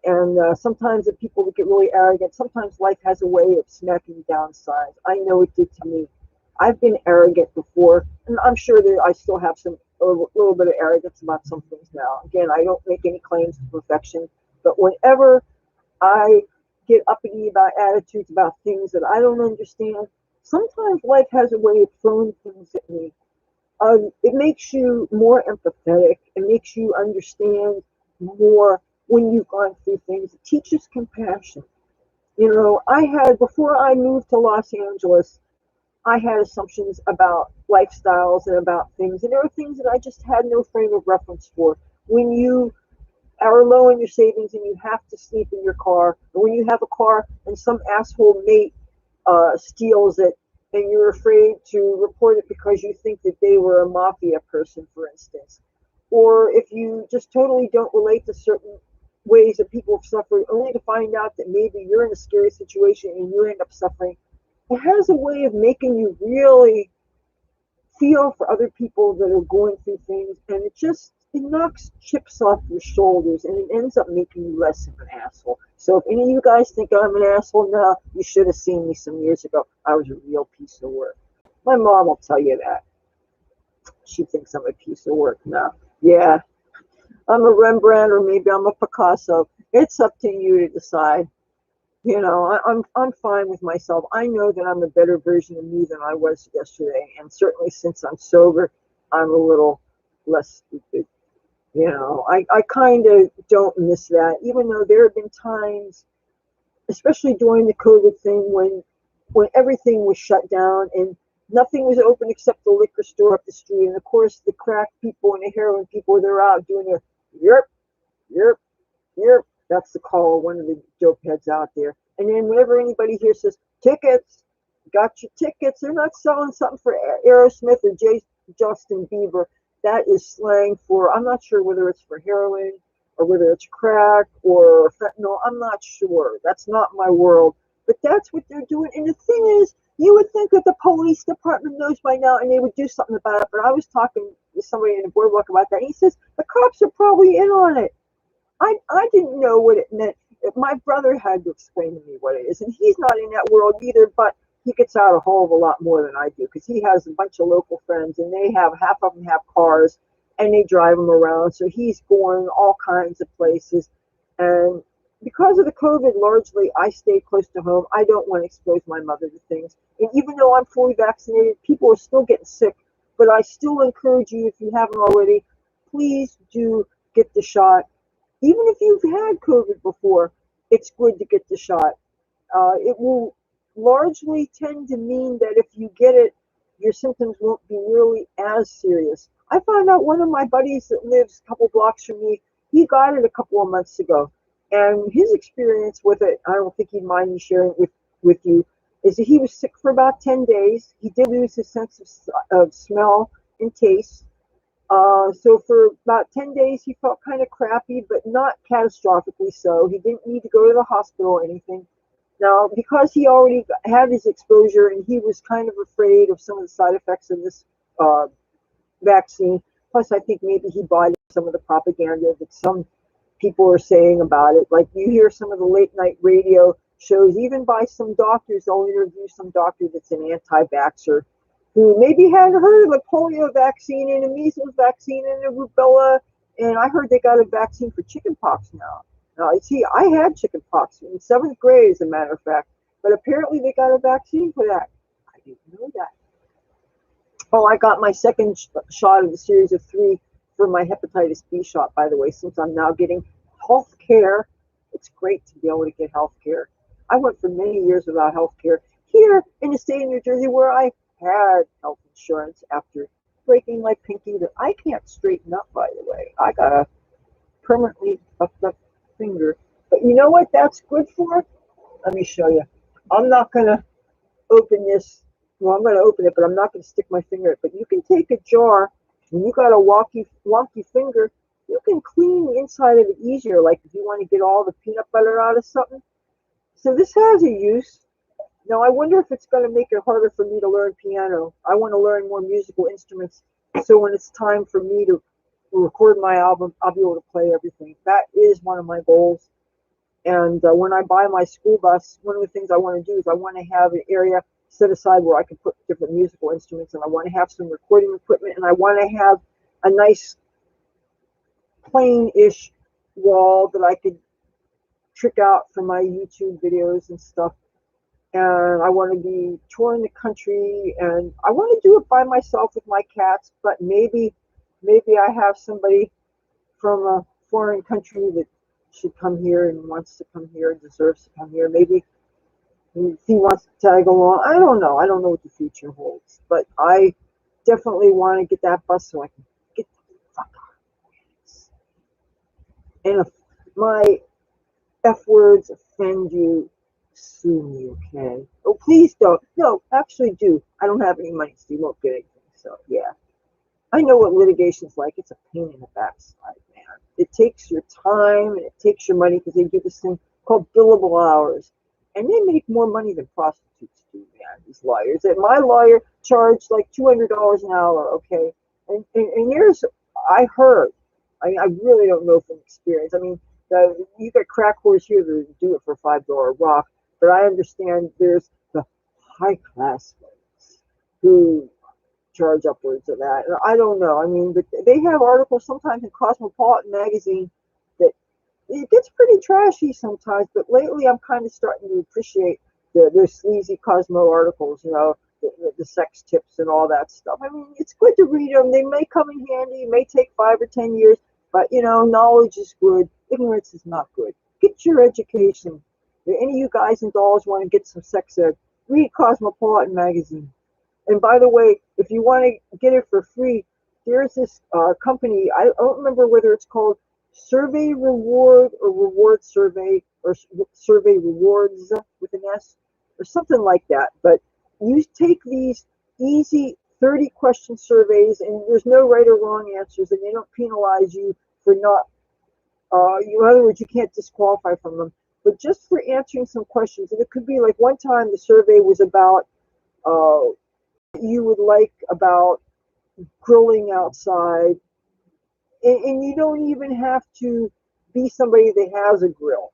And sometimes the people that get really arrogant, sometimes life has a way of smacking down sides. I know it did to me. I've been arrogant before, and I'm sure that I still have a little bit of arrogance about some things now. Again, I don't make any claims to perfection, but whenever I get uppity about attitudes about things that I don't understand, sometimes life has a way of throwing things at me. It makes you more empathetic. It makes you understand more when you've gone through things. It teaches compassion. Before I moved to Los Angeles, I had assumptions about lifestyles and about things, and there were things that I just had no frame of reference for. When you are low in your savings and you have to sleep in your car, or when you have a car and some asshole mate steals it, and you're afraid to report it because you think that they were a mafia person, for instance. Or if you just totally don't relate to certain ways that people have suffered, only to find out that maybe you're in a scary situation and you end up suffering. It has a way of making you really feel for other people that are going through things, and it knocks chips off your shoulders, and it ends up making you less of an asshole. So if any of you guys think I'm an asshole now, you should have seen me some years ago. I was a real piece of work. My mom will tell you that. She thinks I'm a piece of work now. Yeah, I'm a Rembrandt, or maybe I'm a Picasso. It's up to you to decide. I'm fine with myself. I know that I'm a better version of me than I was yesterday, and certainly since I'm sober, I'm a little less stupid. I kind of don't miss that, even though there have been times, especially during the COVID thing, when everything was shut down and nothing was open except the liquor store up the street. And of course, the crack people and the heroin people, they're out doing a yerp, yerp, yerp. That's the call of one of the dope heads out there. And then whenever anybody here says, tickets, got your tickets, they're not selling something for Aerosmith or Justin Bieber. That is slang for, I'm not sure whether it's for heroin or whether it's crack or fentanyl. I'm not sure. That's not my world. But that's what they're doing. And the thing is, you would think that the police department knows by now and they would do something about it. But I was talking with somebody in the boardwalk about that. And he says, the cops are probably in on it. I didn't know what it meant. My brother had to explain to me what it is. And he's not in that world either, but he gets out a whole of a lot more than I do because he has a bunch of local friends and they have, half of them have cars and they drive them around. So he's going all kinds of places. And because of the COVID, largely, I stay close to home. I don't want to expose my mother to things. And even though I'm fully vaccinated, people are still getting sick. But I still encourage you, if you haven't already, please do get the shot. Even if you've had COVID before, it's good to get the shot. It will largely tend to mean that if you get it, your symptoms won't be nearly as serious. I found out one of my buddies that lives a couple blocks from me, he got it a couple of months ago. And his experience with it, I don't think he'd mind me sharing it with you, is that he was sick for about 10 days. He did lose his sense of smell and taste. So for about 10 days, he felt kind of crappy, but not catastrophically so. He didn't need to go to the hospital or anything. Now, because he already had his exposure and he was kind of afraid of some of the side effects of this vaccine, plus I think maybe he bought some of the propaganda that some people are saying about it. Like you hear some of the late night radio shows, even by some doctors, they'll interview some doctor that's an anti-vaxxer who maybe hadn't heard of the polio vaccine and the measles vaccine and the rubella. And I heard they got a vaccine for chickenpox now. Now, see, I had chickenpox in 7th grade, as a matter of fact, but apparently they got a vaccine for that. I didn't know that. Oh, I got my second shot of the series of 3 for my hepatitis B shot, by the way, since I'm now getting health care. It's great to be able to get health care. I went for many years without health care here in the state of New Jersey, where I had health insurance after breaking my pinky that I can't straighten up, by the way. I got a permanently fucked up finger. But you know what that's good for? Let me show you. I'm not going to open this. Well, I'm going to open it, but I'm not going to stick my finger in it. But you can take a jar, and you got a wonky finger, you can clean the inside of it easier, like if you want to get all the peanut butter out of something. So this has a use. Now, I wonder if it's going to make it harder for me to learn piano. I want to learn more musical instruments, so when it's time for me to record my album, I'll be able to play everything. That is one of my goals. And when I buy my school bus, one of the things I want to do is I want to have an area set aside where I can put different musical instruments, and I want to have some recording equipment, and I want to have a nice plain-ish wall that I could trick out for my YouTube videos and stuff. And I want to be touring the country, and I want to do it by myself with my cats, but maybe I have somebody from a foreign country that should come here and wants to come here and deserves to come here. Maybe if he wants to tag along. I don't know. I don't know what the future holds, but I definitely want to get that bus so I can get the fuck out. And if my F words offend you, sue me, okay? Oh, please don't. No, actually do. I don't have any money, so you won't get anything. So, yeah. I know what litigation's like. It's a pain in the backside, man. It takes your time and it takes your money because they do this thing called billable hours. And they make more money than prostitutes do, man, these lawyers. And my lawyer charged like $200 an hour, okay? And there's, I heard, I really don't know from experience. I mean, you got crack whores here that do it for $5 rock, but I understand there's the high-class ones who charge upwards of that. And I don't know. I mean, but they have articles sometimes in Cosmopolitan magazine that it gets pretty trashy sometimes, but lately I'm kind of starting to appreciate the sleazy Cosmo articles, you know, the sex tips and all that stuff. I mean, it's good to read them. They may come in handy. It may take 5 or 10 years, but, you know, knowledge is good. Ignorance is not good. Get your education. If any of you guys and dolls want to get some sex ed, read Cosmopolitan magazine. And by the way, if you want to get it for free, there's this company, I don't remember whether it's called survey reward or reward survey or survey rewards with an S or something like that. But you take these easy 30 question surveys and there's no right or wrong answers and they don't penalize you for not, in other words, you can't disqualify from them. But just for answering some questions, and it could be like one time the survey was about you would like about grilling outside, and you don't even have to be somebody that has a grill.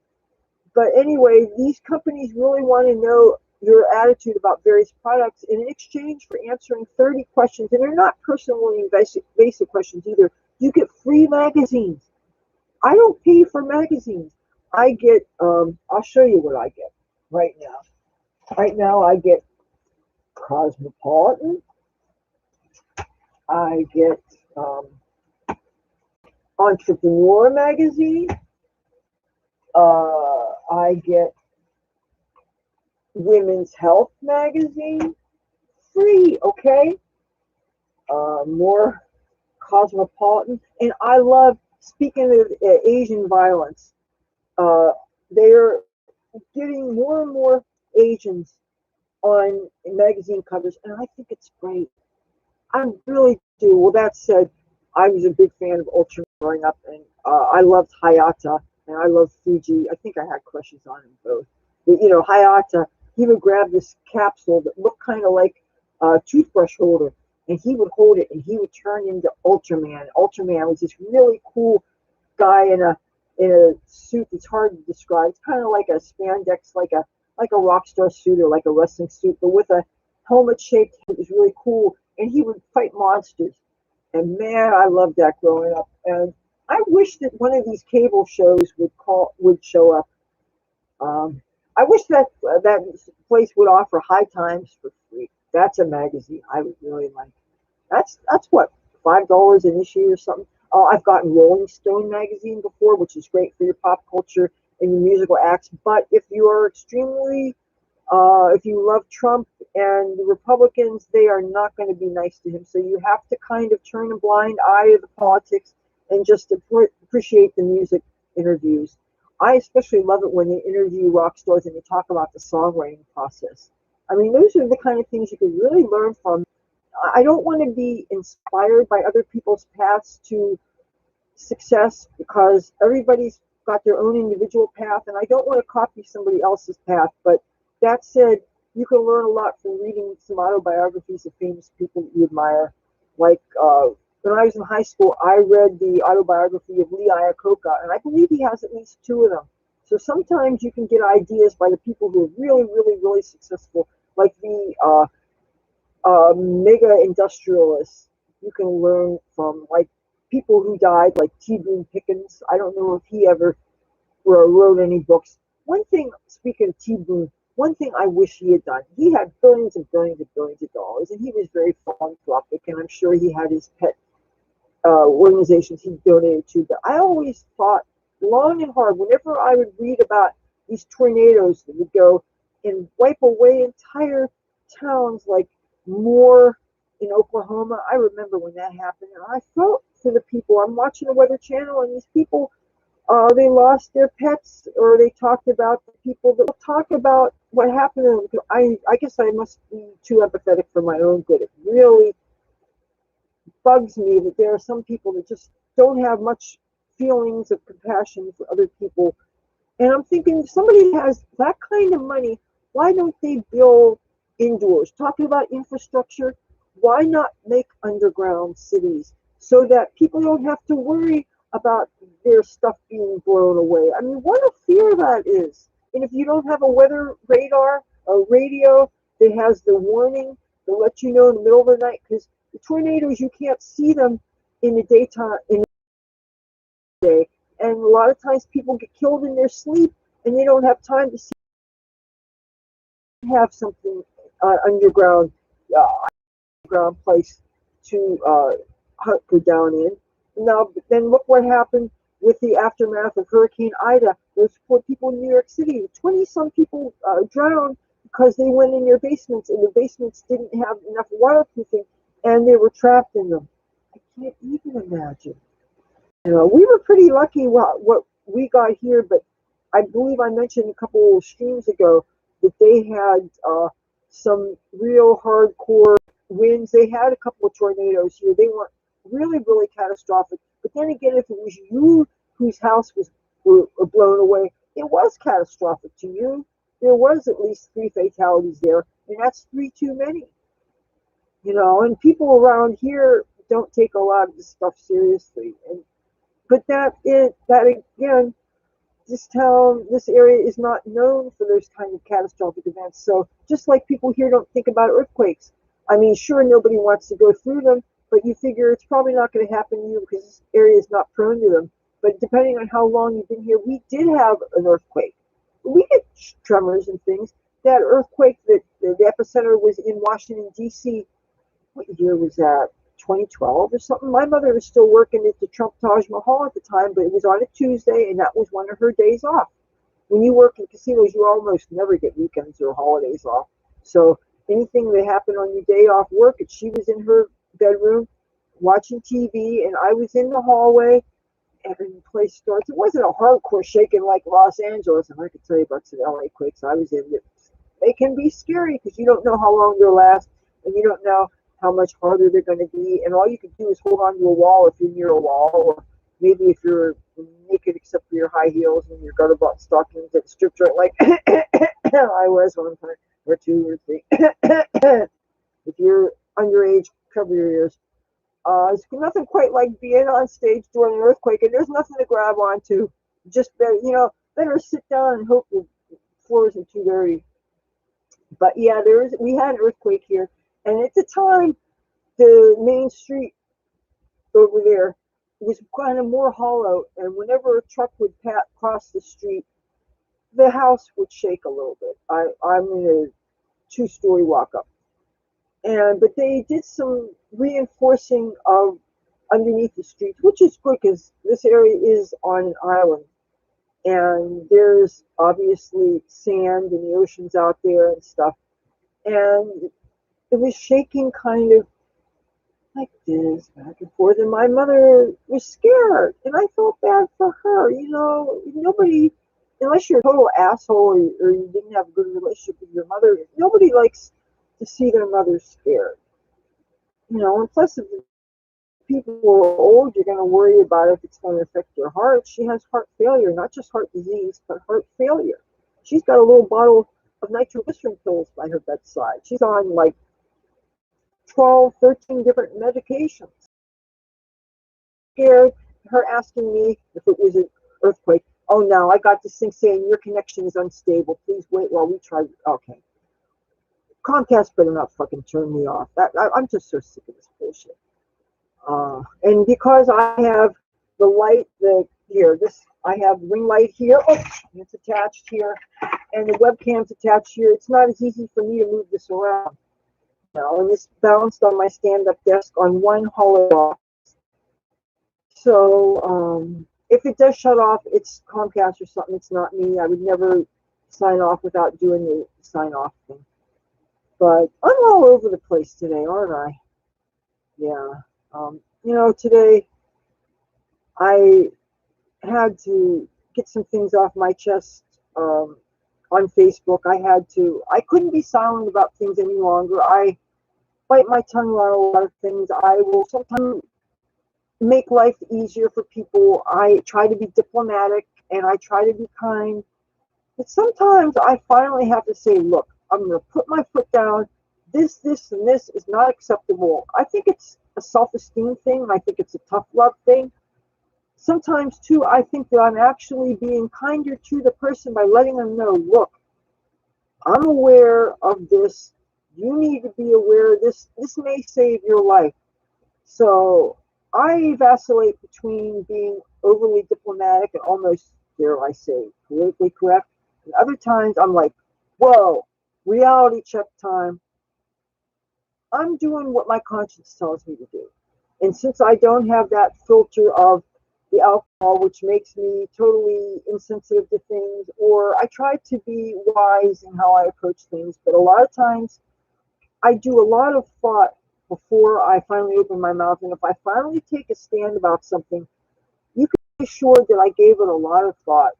But anyway, these companies really want to know your attitude about various products. And in exchange for answering 30 questions, and they're not personally invasive questions either, you get free magazines. I don't pay for magazines. I get, I'll show you what I get right now. Right now, I get Cosmopolitan. I get Entrepreneur magazine. I get Women's Health magazine. Free, okay? More Cosmopolitan. And I love, speaking of Asian violence, they're getting more and more Asians on magazine covers, and I think it's great. I really do. Well, that said, I was a big fan of Ultra growing up, and I loved Hayata, and I loved Fuji. I think I had crushes on them both. But, you know, Hayata, he would grab this capsule that looked kind of like a toothbrush holder, and he would hold it, and he would turn into Ultraman. Ultraman was this really cool guy in a suit that's hard to describe. It's kind of like a spandex, like a rock star suit or like a wrestling suit, but with a helmet shaped. It was really cool, and he would fight monsters. And man, I loved that growing up. And I wish that one of these cable shows would show up. I wish that that place would offer High Times for free. That's a magazine I would really like. That's what, $5 an issue or something. I've gotten Rolling Stone magazine before, which is great for your pop culture and your musical acts. But if you are extremely, if you love Trump and the Republicans, they are not going to be nice to him. So you have to kind of turn a blind eye to the politics and just appreciate the music interviews. I especially love it when they interview rock stars and they talk about the songwriting process. I mean, those are the kind of things you can really learn from. I don't want to be inspired by other people's paths to success because everybody's got their own individual path, and I don't want to copy somebody else's path. But that said, you can learn a lot from reading some autobiographies of famous people that you admire. Like when I was in high school, I read the autobiography of Lee Iacocca, and I believe he has at least two of them. So sometimes you can get ideas by the people who are really, really, really successful, like the mega industrialists. You can learn from like people who died, like T. Boone Pickens. I don't know if he ever wrote any books. One thing, speaking of T. Boone, one thing I wish he had done, he had billions and billions and billions of dollars, and he was very philanthropic, and I'm sure he had his pet organizations he donated to. But I always thought long and hard, whenever I would read about these tornadoes that would go and wipe away entire towns like Moore in Oklahoma. I remember when that happened, and I felt for the people. I'm watching the Weather Channel, and these people, they lost their pets, or they talked about the people that talk about what happened to them. I guess I must be too empathetic for my own good. It really bugs me that there are some people that just don't have much feelings of compassion for other people. And I'm thinking, if somebody has that kind of money, why don't they build indoors? Talking about infrastructure, why not make underground cities so that people don't have to worry about their stuff being blown away? I mean, what a fear that is. And if you don't have a weather radar, a radio that has the warning to let you know in the middle of the night, because the tornadoes, you can't see them in the daytime, in the day. And a lot of times people get killed in their sleep and they don't have time to see, have something underground, underground place to hunker down in. Now, then look what happened with the aftermath of Hurricane Ida. Those poor people in New York City, 20 some people drowned because they went in their basements and the basements didn't have enough waterproofing and they were trapped in them. I can't even imagine. We were pretty lucky what we got here, but I believe I mentioned a couple of streams ago that they had some real hardcore winds. They had a couple of tornadoes here. They weren't really, really catastrophic. But then again, if it was you whose house was were blown away, it was catastrophic to you. There was at least 3 fatalities there, and that's 3 too many. And people around here don't take a lot of this stuff seriously. But that again, this area is not known for those kind of catastrophic events. So just like people here don't think about earthquakes, I mean, sure, nobody wants to go through them, but you figure it's probably not going to happen to you because this area is not prone to them. But depending on how long you've been here, we did have an earthquake. We get tremors and things. That earthquake that the epicenter was in Washington, D.C., what year was that? 2012 or something. My mother was still working at the Trump Taj Mahal at the time, but it was on a Tuesday, and that was one of her days off. When you work in casinos, you almost never get weekends or holidays off. So anything that happened on your day off work, and she was in her bedroom watching TV, and I was in the hallway, and the place starts. It wasn't a hardcore shaking like Los Angeles, and I could tell you about some LA quakes I was in. They can be scary because you don't know how long they'll last, and you don't know how much harder they're going to be, and all you can do is hold on to a wall if you're near a wall, or maybe if you're naked except for your high heels and your gutter belt stockings at the strip joint like I was one time, or 2 or 3. If you're underage, cover your ears. It's nothing quite like being on stage during an earthquake, and there's nothing to grab onto. Just better sit down and hope the floor isn't too dirty. But yeah, we had an earthquake here, and at the time, the main street over there was kind of more hollow, and whenever a truck would cross the street, the house would shake a little bit. I'm in a 2-story walk-up, but they did some reinforcing of underneath the streets, which is good because this area is on an island, and there's obviously sand and the ocean's out there and stuff, and it was shaking kind of like this, back and forth, and my mother was scared, and I felt bad for her. Nobody, unless you're a total asshole or you didn't have a good relationship with your mother, nobody likes to see their mother scared. And plus, if people are old, you're going to worry about if it's going to affect your heart. She has heart failure, not just heart disease, but heart failure. She's got a little bottle of nitroglycerin pills by her bedside. She's on like 12, 13 different medications. Scared, her asking me if it was an earthquake. Oh no, I got this thing saying your connection is unstable. Please wait while we try. Okay. Comcast better not fucking turn me off. I'm just so sick of this bullshit. And because I have the light, I have ring light here. Oh, it's attached here, and the webcam's attached here. It's not as easy for me to move this around. And it's balanced on my stand-up desk on one hollow box. So if it does shut off, it's Comcast or something. It's not me. I would never sign off without doing the sign off thing. But I'm all over the place today, aren't I? Yeah. Today I had to get some things off my chest on Facebook. I couldn't be silent about things any longer. I bite my tongue on a lot of things. I will sometimes make life easier for people. I try to be diplomatic and I try to be kind. But sometimes I finally have to say, look, I'm going to put my foot down. This, and this is not acceptable. I think it's a self-esteem thing. I think it's a tough love thing. Sometimes, too, I think that I'm actually being kinder to the person by letting them know, look, I'm aware of this. You need to be aware of this. This may save your life. So I vacillate between being overly diplomatic and almost, dare I say, politically correct. And other times I'm like, whoa, reality check time. I'm doing what my conscience tells me to do. And since I don't have that filter of the alcohol, which makes me totally insensitive to things, or I try to be wise in how I approach things, but a lot of times I do a lot of thought before I finally open my mouth. And if I finally take a stand about something, sure that I gave it a lot of thought,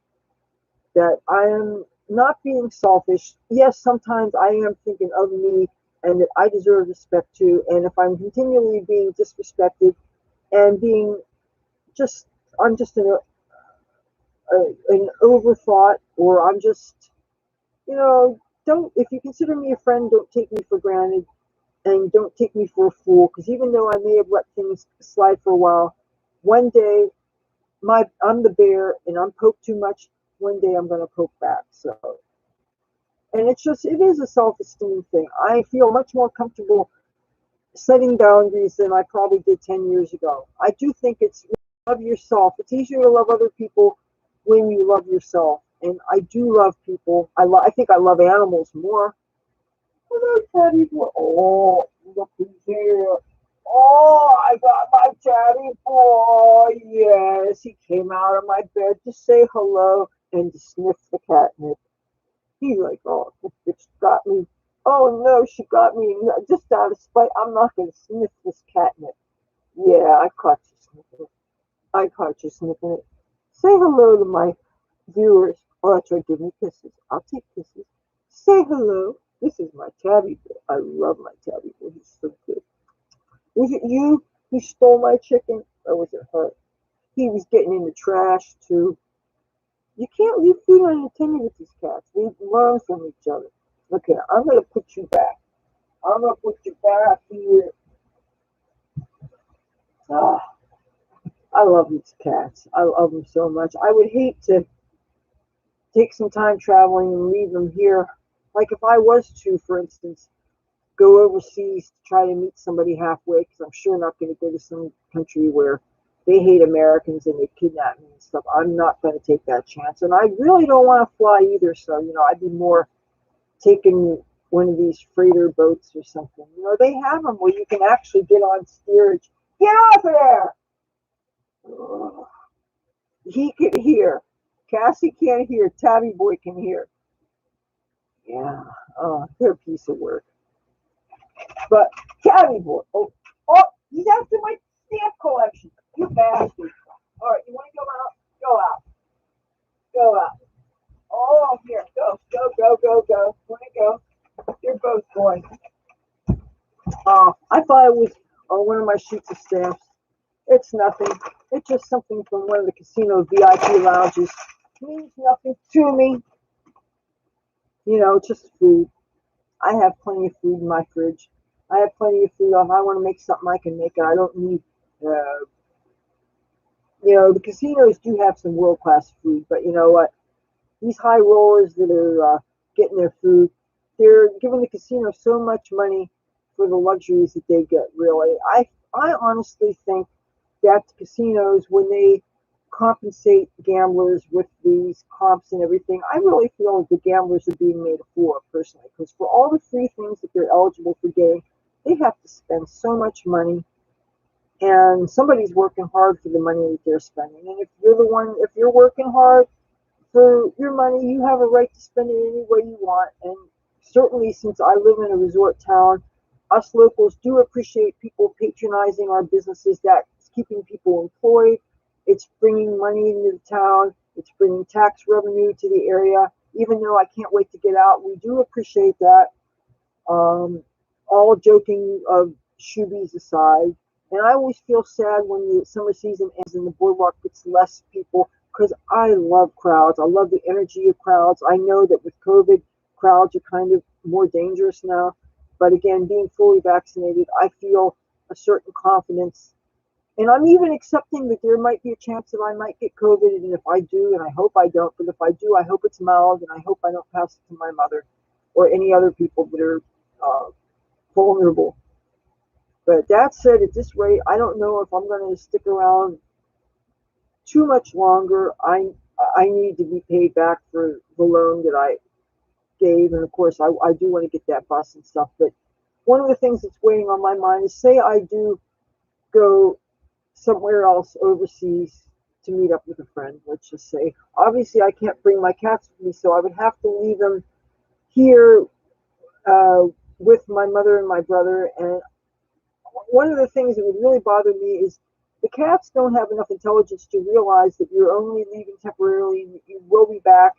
that I am not being selfish. Yes, sometimes I am thinking of me and that I deserve respect too. And if I'm continually being disrespected and being just, I'm just an overthought, or I'm just, you know, don't, if you consider me a friend, don't take me for granted and don't take me for a fool. Because even though I may have let things slide for a while, one day I'm the bear and I'm poked too much. One day I'm going to poke back. So, and it's just, it is a self-esteem thing. I feel much more comfortable setting boundaries than I probably did 10 years ago. I do think it's love yourself. It's easier to love other people when you love yourself. And I do love people. I think I love animals more. Hello, Teddy boy. Oh, look who's here. Oh, I got my Teddy boy. Yes, he came out of my bed to say hello and to sniff the catnip. He's like, oh, this bitch got me. Oh no, she got me just out of spite. I'm not going to sniff this catnip. Yeah, I caught you sniffing it. I caught you sniffing it. Say hello to my viewers. Oh, that's right, give me kisses. I'll take kisses. Say hello. This is my tabby boy. I love my tabby boy. He's so good. Was it you who stole my chicken? Or was it her? He was getting in the trash too. You can't leave food unattended with these cats. We learn from each other. Okay, I'm going to put you back. I'm going to put you back here. Ah, I love these cats. I love them so much. I would hate to take some time traveling and leave them here. Like if I was to, for instance, go overseas to try to meet somebody halfway, because I'm sure not going to go to some country where they hate Americans and they kidnap me and stuff. I'm not going to take that chance. And I really don't want to fly either. So, I'd be more taking one of these freighter boats or something. They have them where you can actually get on steerage. Get off of there! Ugh. He can hear. Cassie can't hear. Tabby boy can hear. Yeah. Oh, they're a piece of work. But Tabby boy. Oh, he's after my stamp collection. You bastard. All right, you want to go out? Go out. Go out. Oh, here. Go. You want to go? You're both going. I thought it was one of my sheets of stamps. It's nothing. It's just something from one of the casino VIP lounges. It means nothing to me. Just food. I have plenty of food in my fridge. I have plenty of food. If I want to make something, I can make it. I don't need, the casinos do have some world-class food, but you know what? These high rollers that are getting their food, they're giving the casino so much money for the luxuries that they get, really. I honestly think that the casinos, when they compensate gamblers with these comps and everything, I really feel like the gamblers are being made a fool of, personally, because for all the free things that they're eligible for getting, they have to spend so much money, and somebody's working hard for the money that they're spending. And if you're working hard for your money, you have a right to spend it any way you want. And certainly, since I live in a resort town, us locals do appreciate people patronizing our businesses. That's keeping people employed. It's bringing money into the town. It's bringing tax revenue to the area. Even though I can't wait to get out, we do appreciate that. All joking of shoobies aside. And I always feel sad when the summer season ends and the boardwalk gets less people, because I love crowds. I love the energy of crowds. I know that with COVID, crowds are kind of more dangerous now. But again, being fully vaccinated, I feel a certain confidence. And I'm even accepting that there might be a chance that I might get COVID. And if I do, and I hope I don't, but if I do, I hope it's mild, and I hope I don't pass it to my mother or any other people that are vulnerable. But that said, at this rate, I don't know if I'm going to stick around too much longer. I need to be paid back for the loan that I gave, and of course I do want to get that bus and stuff. But one of the things that's weighing on my mind is, say I do go somewhere else overseas to meet up with a friend, let's just say. Obviously I can't bring my cats with me, so I would have to leave them here with my mother and my brother. And one of the things that would really bother me is The cats don't have enough intelligence to realize that you're only leaving temporarily and you will be back.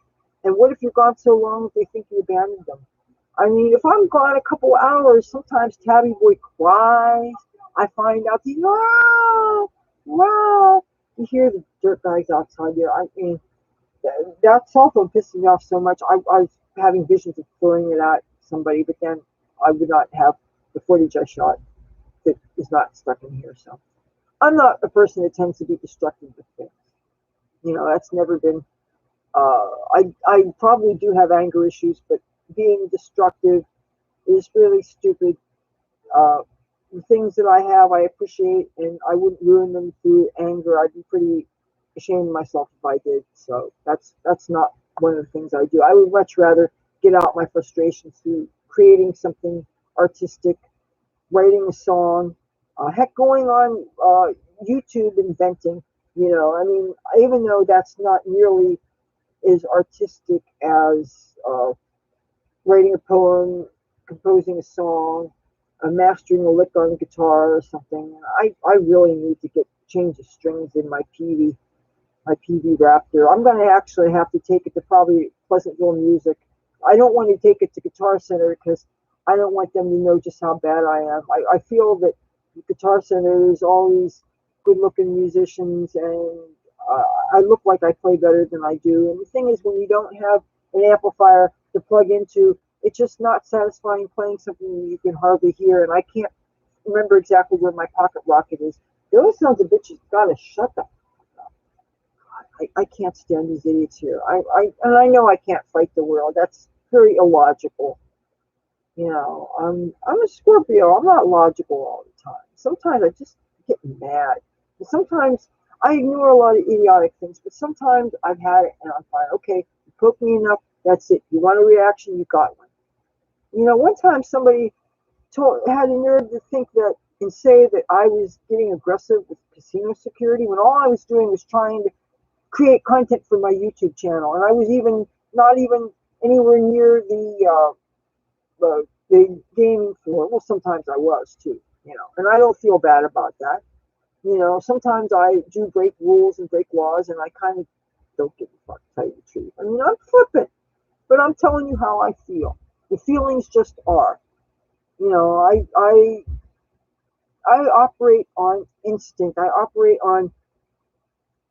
And what if you're gone so long that they think you abandoned them? I mean, if I'm gone a couple hours, sometimes Tabby Boy cries. I find out he's, wow, wow. You hear the dirt bags outside there. I mean, that cell phone pisses me off so much. I was having visions of throwing it at somebody, but then I would not have the footage I shot that is not stuck in here. So I'm not a person that tends to be destructive with things. You know, that's never been. I probably do have anger issues, but being destructive is really stupid. The things that I have, I appreciate, and I wouldn't ruin them through anger. I'd be pretty ashamed of myself if I did. So that's not one of the things I do. I would much rather get out my frustrations through creating something artistic, writing a song, heck, going on YouTube and venting. You know, I mean, even though that's not nearly as artistic as writing a poem, composing a song, mastering a lick on the guitar or something. I really need to change the strings in my PV Raptor. I'm going to actually have to take it to probably Pleasantville Music. I don't want to take it to Guitar Center because I don't want them to know just how bad I am. I feel that Guitar Center, there's all these good-looking musicians, and I look like I play better than I do. And the thing is, when you don't have an amplifier to plug into, it's just not satisfying playing something you can hardly hear. And I can't remember exactly where my pocket rocket is. Those sons of bitches gotta shut the fuck up. I can't stand these idiots here. And I know I can't fight the world. That's very illogical. You know, I'm a Scorpio. I'm not logical all the time. Sometimes I just get mad. And sometimes I ignore a lot of idiotic things, but sometimes I've had it and I'm fine. Okay, you poke me enough, that's it. You want a reaction, you got one. You know, one time somebody had the nerve to think that and say that I was getting aggressive with casino security when all I was doing was trying to create content for my YouTube channel. And I was not even anywhere near the gaming floor. Well, sometimes I was too, you know, and I don't feel bad about that. You know, sometimes I do break rules and break laws, and I kind of don't give a fuck, to tell you the truth. I mean, I'm flippant, but I'm telling you how I feel. The feelings just are. You know, I operate on instinct. I operate on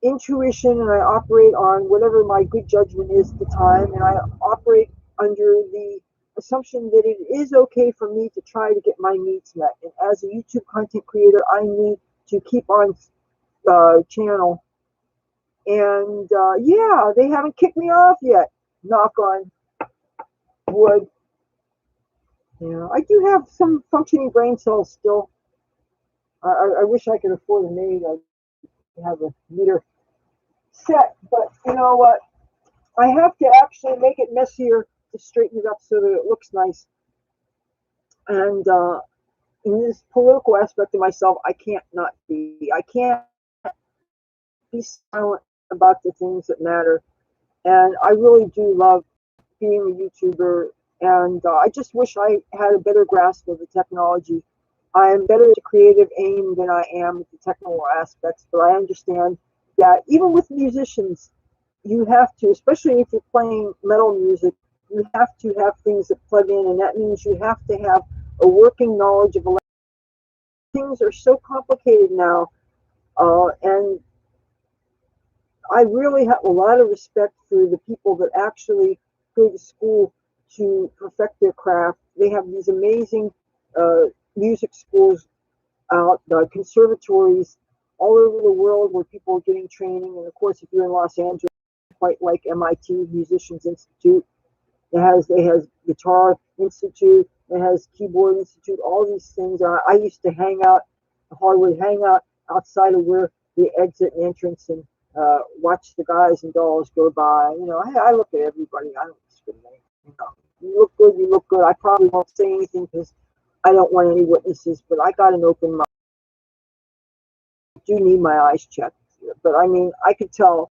intuition, and I operate on whatever my good judgment is at the time, and I operate under the assumption that it is okay for me to try to get my needs met. And as a YouTube content creator, I need to keep on channel. And yeah, they haven't kicked me off yet. Knock on wood. You know, I do have some functioning brain cells still. I wish I could afford a maid. I have a meter set, but you know what? I have to actually make it messier to straighten it up so that it looks nice. And in this political aspect of myself, I can't not be. I can't be silent about the things that matter. And I really do love being a YouTuber. And I just wish I had a better grasp of the technology. I am better at creative aim than I am at the technical aspects, but I understand that even with musicians, you have to, especially if you're playing metal music, you have to have things that plug in, and that means you have to have a working knowledge of electronics. Things are so complicated now, and I really have a lot of respect for the people that actually go to school to perfect their craft. They have these amazing music schools out, conservatories all over the world where people are getting training. And of course, if you're in Los Angeles, quite like MIT Musicians Institute, it has Guitar Institute, it has Keyboard Institute, all these things. I used to hang out, Hollywood hangout outside of where the exit and entrance, and watch the guys and dolls go by. You know, I look at everybody. I don't discriminate. You know, you look good, you look good. I probably won't say anything because I don't want any witnesses, but I got an open mind. I do need my eyes checked. But I mean, I can tell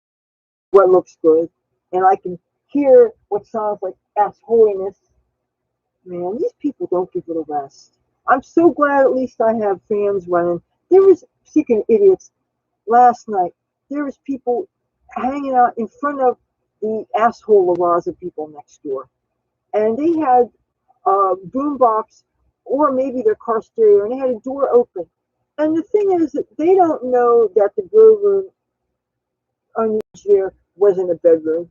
what looks good, and I can hear what sounds like ass holiness. Man, these people don't give it a rest. I'm so glad at least I have fans running. There was freaking idiots last night, there was people hanging out in front of the asshole Laza people next door. And they had a boombox or maybe their car stereo, and they had a door open. And the thing is that they don't know that the grow room on there wasn't a bedroom.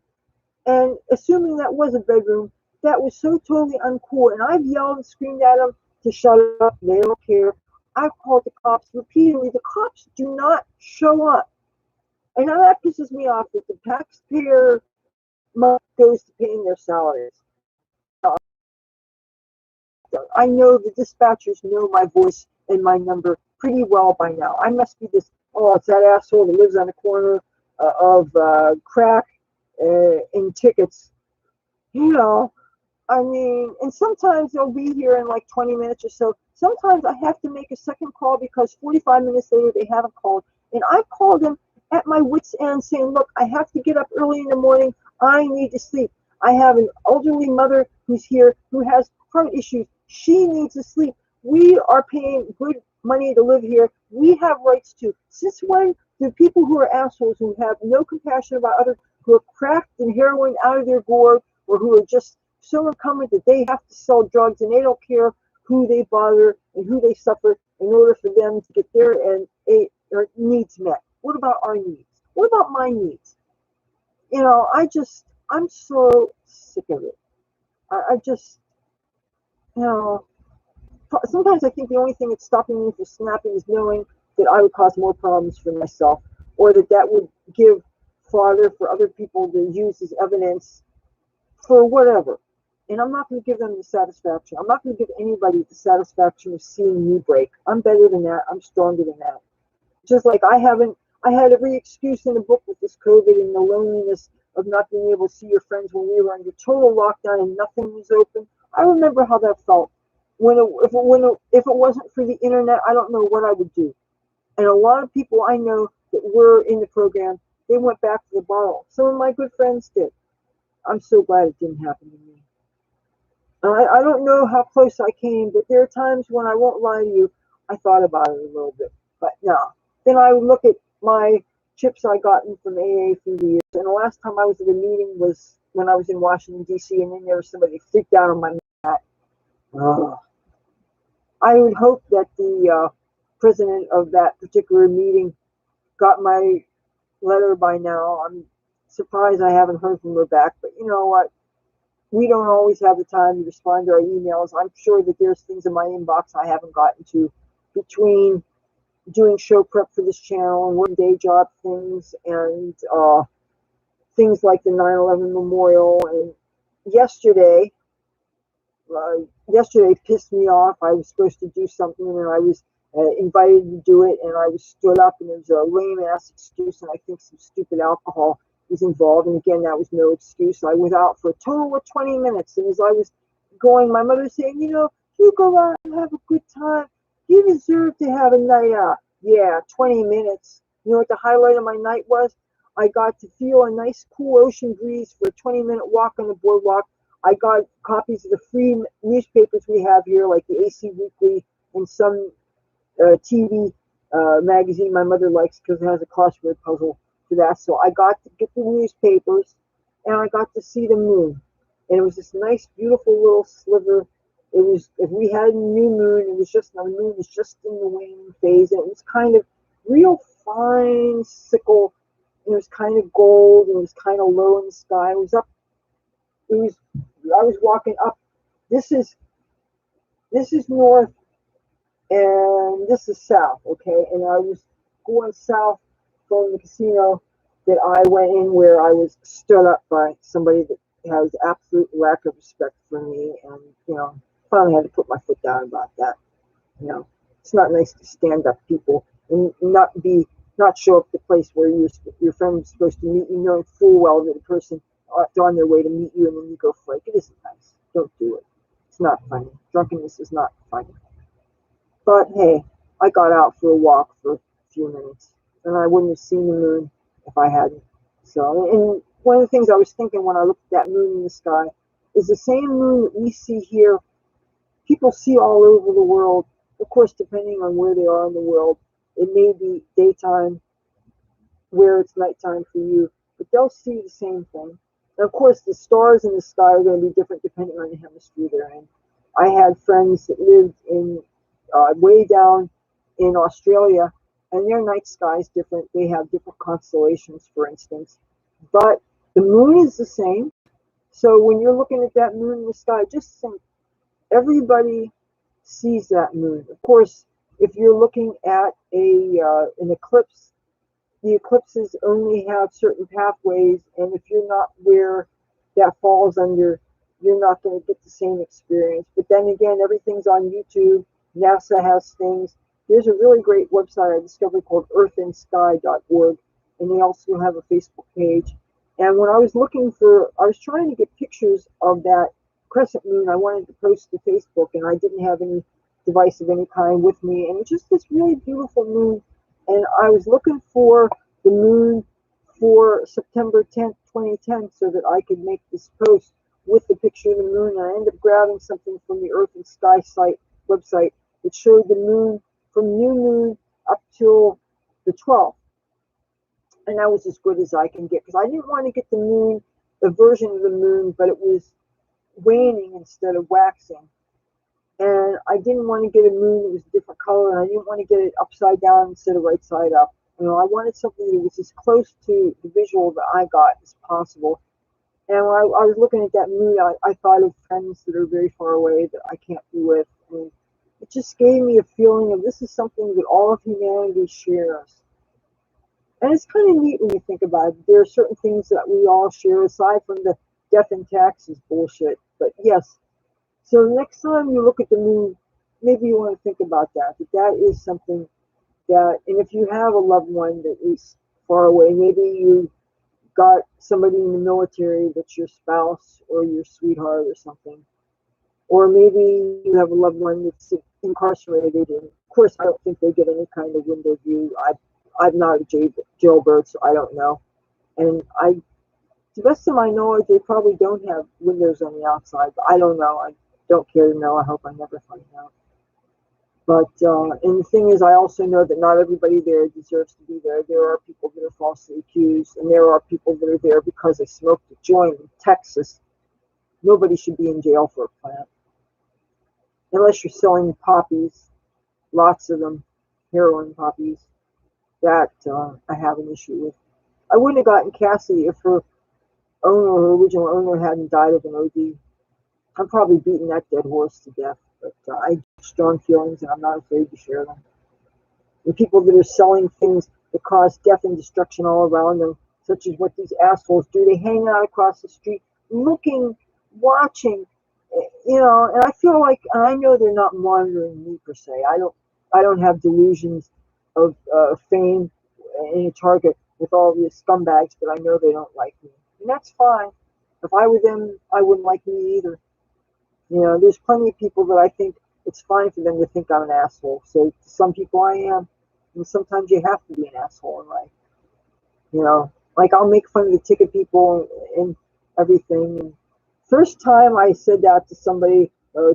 And assuming that was a bedroom, that was so totally uncool. And I've yelled and screamed at them to shut up. They don't care. I've called the cops repeatedly. The cops do not show up. And now that pisses me off that the taxpayer money goes to paying their salaries. I know the dispatchers know my voice and my number pretty well by now. I must be this, oh, it's that asshole that lives on the corner of crack and tickets. You know, I mean, and sometimes they'll be here in like 20 minutes or so. Sometimes I have to make a second call because 45 minutes later they haven't called. And I called them at my wit's end saying, look, I have to get up early in the morning. I need to sleep. I have an elderly mother who's here who has heart issues. She needs to sleep. We are paying good money to live here. We have rights to. Since when do people who are assholes, who have no compassion about others, who are cracked and heroin out of their gourd, or who are just so incumbent that they have to sell drugs and they don't care who they bother and who they suffer in order for them to get their needs met? What about our needs? What about my needs? You know, I'm so sick of it. I just, you know, sometimes I think the only thing that's stopping me from snapping is knowing that I would cause more problems for myself, or that would give fodder for other people to use as evidence for whatever. And I'm not going to give them the satisfaction. I'm not going to give anybody the satisfaction of seeing me break. I'm better than that. I'm stronger than that. Just like I had every excuse in the book with this COVID and the loneliness of not being able to see your friends when we were under total lockdown and nothing was open. I remember how that felt. If it wasn't for the internet, I don't know what I would do. And a lot of people I know that were in the program, they went back to the bottle. Some of my good friends did. I'm so glad it didn't happen to me. I don't know how close I came, but there are times when, I won't lie to you, I thought about it a little bit. But no. Then I would look at my chips I gotten from AA through the years. And the last time I was at a meeting was when I was in Washington, D.C., and then there was somebody freaked out on my hat. I would hope that the president of that particular meeting got my letter by now. I'm surprised I haven't heard from her back, but you know what? We don't always have the time to respond to our emails. I'm sure that there's things in my inbox I haven't gotten to between doing show prep for this channel and working day job things and things like the 9/11 memorial. And yesterday pissed me off. I was supposed to do something and I was invited to do it, and I was stood up and it was a lame ass excuse, and I think some stupid alcohol was involved. And again, that was no excuse. I was out for a total of 20 minutes, and as I was going, my mother was saying, you know, you go out and have a good time. You deserve to have a night out. Yeah, 20 minutes. You know what the highlight of my night was? I got to feel a nice cool ocean breeze for a 20-minute walk on the boardwalk. I got copies of the free newspapers we have here, like the AC Weekly and some TV magazine my mother likes because it has a crossword puzzle for that. So I got to get the newspapers, and I got to see the moon. And it was this nice, beautiful little sliver. It was, if we had a new moon, it was just, the moon was just in the waning phase, and it was kind of real fine sickle, and it was kind of gold, and it was kind of low in the sky. It was up, I was walking up. This is north, and this is south, okay? And I was going south from the casino that I went in, where I was stood up by somebody that has absolute lack of respect for me, and, you know, finally had to put my foot down about that. You know, it's not nice to stand up people and not show up the place where your friend is supposed to meet you, knowing full well that the person is on their way to meet you, and then you go flake. It isn't nice. Don't do it. It's not funny. Drunkenness is not funny. But hey, I got out for a walk for a few minutes, and I wouldn't have seen the moon if I hadn't. So, and one of the things I was thinking when I looked at that moon in the sky is the same moon that we see here, people see all over the world. Of course, depending on where they are in the world, it may be daytime, where it's nighttime for you, but they'll see the same thing. And of course, the stars in the sky are going to be different depending on the hemisphere they're in. I had friends that lived in way down in Australia, and their night sky is different. They have different constellations, for instance, but the moon is the same. So when you're looking at that moon in the sky, just think everybody sees that moon. Of course, if you're looking at an eclipse, the eclipses only have certain pathways, and if you're not where that falls under, you're not going to get the same experience. But then again, everything's on YouTube. NASA has things. There's a really great website I discovered called earthandsky.org, and they also have a Facebook page. And when I was I was trying to get pictures of that crescent moon I wanted to post to Facebook, and I didn't have any device of any kind with me, and it's just this really beautiful moon. And I was looking for the moon for September 10th, 2010, so that I could make this post with the picture of the moon. And I ended up grabbing something from the Earth and Sky website that showed the moon from new moon up till the 12th. And that was as good as I can get, because I didn't want to get the version of the moon, but it was waning instead of waxing. And I didn't want to get a moon that was a different color, and I didn't want to get it upside down instead of right side up. You know, I wanted something that was as close to the visual that I got as possible. And when I was looking at that moon, I thought of friends that are very far away that I can't be with. And it just gave me a feeling of this is something that all of humanity shares. And it's kind of neat when you think about it. There are certain things that we all share aside from the death and taxes bullshit. But yes, so next time you look at the moon, maybe you want to think about that. That is something that, and if you have a loved one that is far away, maybe you got somebody in the military that's your spouse or your sweetheart or something. Or maybe you have a loved one that's incarcerated, and of course I don't think they get any kind of window view. I'm not a jailbird, so I don't know. And to the best of my knowledge, they probably don't have windows on the outside, but I don't know. I don't care to know. I hope I never find out. But, and the thing is, I also know that not everybody there deserves to be there. There are people that are falsely accused, and there are people that are there because they smoked a joint in Texas. Nobody should be in jail for a plant. Unless you're selling poppies, lots of them, heroin poppies. That I have an issue with. I wouldn't have gotten Cassie if her original owner hadn't died of an OD. I'm probably beating that dead horse to death, but I have strong feelings and I'm not afraid to share them. The people that are selling things that cause death and destruction all around them, such as what these assholes do, they hang out across the street looking, watching, and I feel like, and I know they're not monitoring me per se. I don't have delusions of fame and a target with all these scumbags, but I know they don't like me. And that's fine. If I were them, I wouldn't like me either. There's plenty of people that I think it's fine for them to think I'm an asshole. So to some people I am. And sometimes you have to be an asshole in life. Like I'll make fun of the ticket people and everything. And first time I said that to somebody,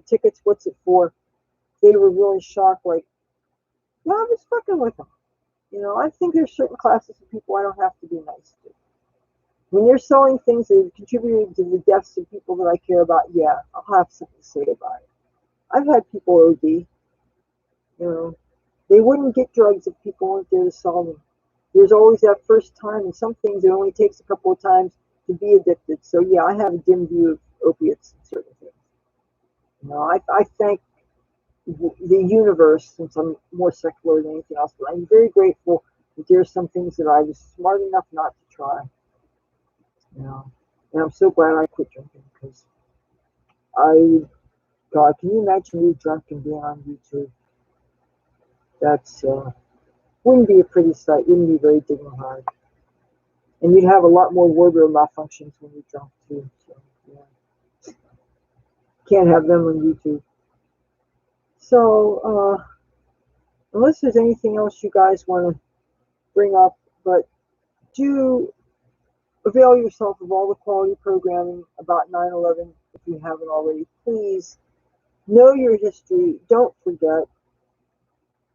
tickets, what's it for? They were really shocked, like, yeah, I was fucking with them. I think there's certain classes of people I don't have to be nice to. When you're selling things that have contributed to the deaths of people that I care about, yeah, I'll have something to say about it. I've had people OD. They wouldn't get drugs if people weren't there to sell them. There's always that first time, and some things it only takes a couple of times to be addicted. So yeah, I have a dim view of opiates and certain things. I thank the universe, since I'm more secular than anything else, but I'm very grateful that there's some things that I was smart enough not to try. And I'm so glad I quit drinking, because God, can you imagine me drunk and being on YouTube? That's wouldn't be a pretty sight, wouldn't be very dignified. And you'd have a lot more wardrobe malfunctions when you're drunk too. So yeah. Can't have them on YouTube. So unless there's anything else you guys want to bring up, but do avail yourself of all the quality programming about 9/11 if you haven't already. Please know your history. Don't forget.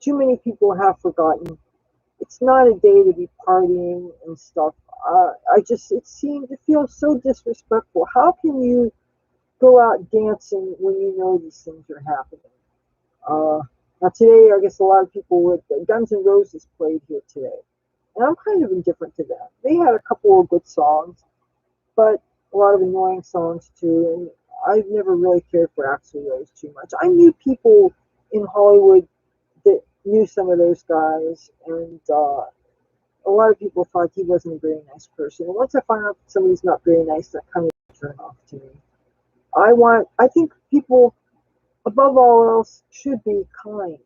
Too many people have forgotten. it's not a day to be partying and stuff. It feels so disrespectful. How can you go out dancing when you know these things are happening? Uh, Now today, I guess a lot of people with Guns N' Roses played here today, and I'm kind of indifferent to that. They had a couple of good songs, but a lot of annoying songs too, and I've never really cared for Axl Rose too much. I knew people in Hollywood that knew some of those guys, and a lot of people thought he wasn't a very nice person. And once I find out that somebody's not very nice, that kind of turn off to me. I think people, above all else, should be kind.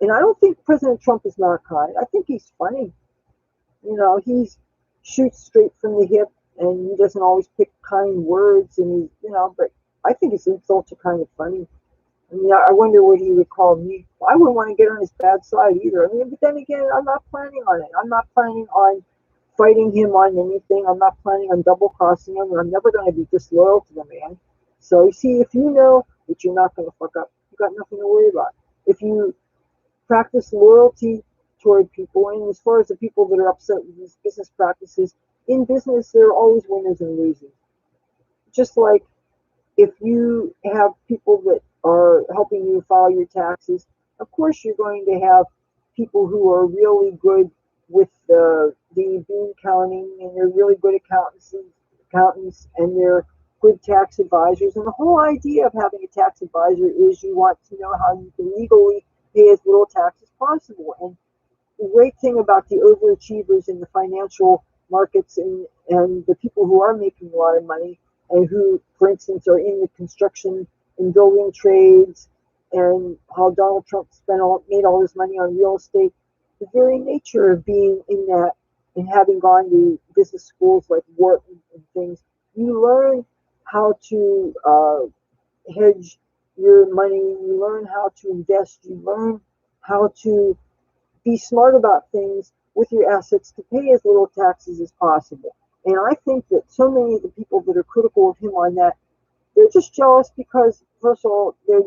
And I don't think President Trump is not kind. I think he's funny. He shoots straight from the hip, and he doesn't always pick kind words, and but I think his insults are kind of funny. I mean, I wonder what he would call me. I wouldn't want to get on his bad side either. I mean, but then again, I'm not planning on it. I'm not planning on fighting him on anything. I'm not planning on double crossing him, and I'm never going to be disloyal to the man. So you see, if you know that you're not going to fuck up, you got nothing to worry about. If you practice loyalty toward people, and as far as the people that are upset with these business practices, in business there are always winners and losers. Just like if you have people that are helping you file your taxes, of course you're going to have people who are really good with the bean counting, and they're really good accountants, and they're good tax advisors. And the whole idea of having a tax advisor is you want to know how you can legally pay as little tax as possible. And the great thing about the overachievers in the financial markets, and the people who are making a lot of money, and who, for instance, are in the construction and building trades, and how Donald Trump made all his money on real estate, the very nature of being in that and having gone to business schools like Wharton and things, you learn how to hedge your money, you learn how to invest, you learn how to be smart about things with your assets to pay as little taxes as possible. And I think that so many of the people that are critical of him on that, they're just jealous because, first of all, they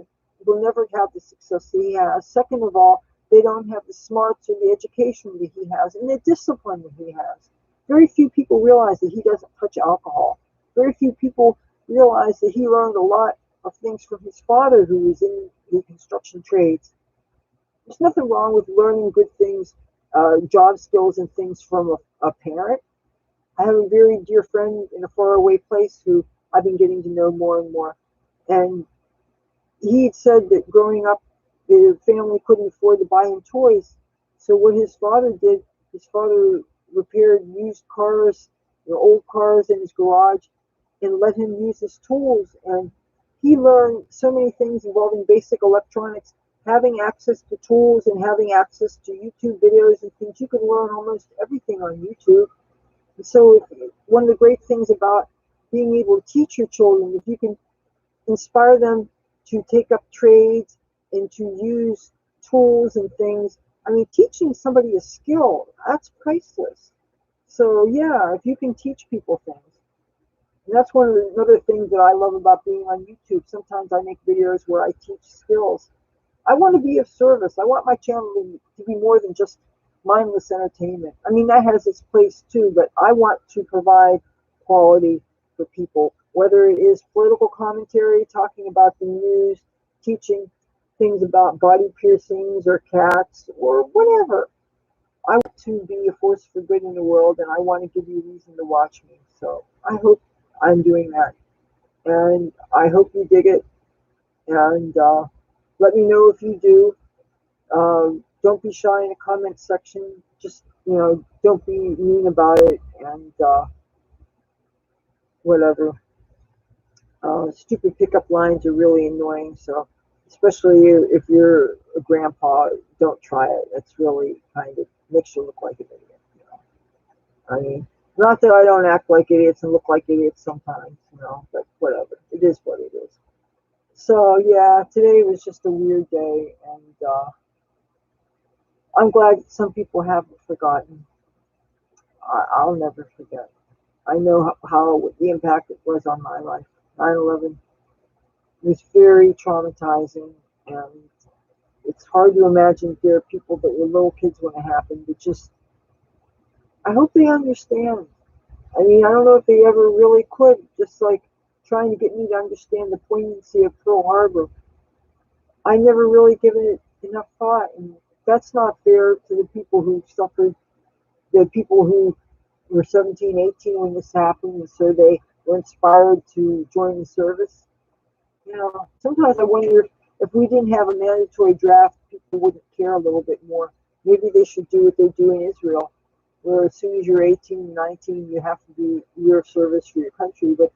will never have the success that he has. Second of all, they don't have the smarts or the education that he has and the discipline that he has. Very few people realize that he doesn't touch alcohol. Very few people realize that he learned a lot of things from his father, who was in the construction trades. There's nothing wrong with learning good things, job skills and things from a parent. I have a very dear friend in a faraway place who I've been getting to know more and more. And he had said that growing up, the family couldn't afford to buy him toys. So what his father did, his father repaired used cars, old cars in his garage, and let him use his tools. And he learned so many things involving basic electronics, having access to tools and having access to YouTube videos and things. You can learn almost everything on YouTube. And so one of the great things about being able to teach your children, if you can inspire them to take up trades and to use tools and things, I mean, teaching somebody a skill, that's priceless. So yeah, if you can teach people things. And that's one of the other things that I love about being on YouTube. Sometimes I make videos where I teach skills. I want to be of service. I want my channel to be more than just mindless entertainment. I mean, that has its place too, but I want to provide quality for people, whether it is political commentary, talking about the news, teaching things about body piercings or cats or whatever. I want to be a force for good in the world, and I want to give you a reason to watch me. So I hope I'm doing that, and I hope you dig it, and let me know if you do. Don't be shy in the comment section. Just, don't be mean about it, and whatever. Stupid pickup lines are really annoying, so especially if you're a grandpa, don't try it. It's really kind of makes you look like an idiot. I mean, not that I don't act like idiots and look like idiots sometimes, but whatever. It is what it is. So yeah, today was just a weird day, and I'm glad some people haven't forgotten. I'll never forget. I know how the impact it was on my life. 9/11 was very traumatizing, and It's hard to imagine there are people that were little kids when it happened, but just, I hope they understand. I mean, I don't know if they ever really could, just like trying to get me to understand the poignancy of Pearl Harbor. I never really given it enough thought, and that's not fair to the people who suffered, the people who were 17, 18 when this happened, and so they were inspired to join the service. You know, sometimes I wonder if we didn't have a mandatory draft, people wouldn't care a little bit more. Maybe they should do what they do in Israel, where as soon as you're 18, 19, you have to do a year of service for your country. But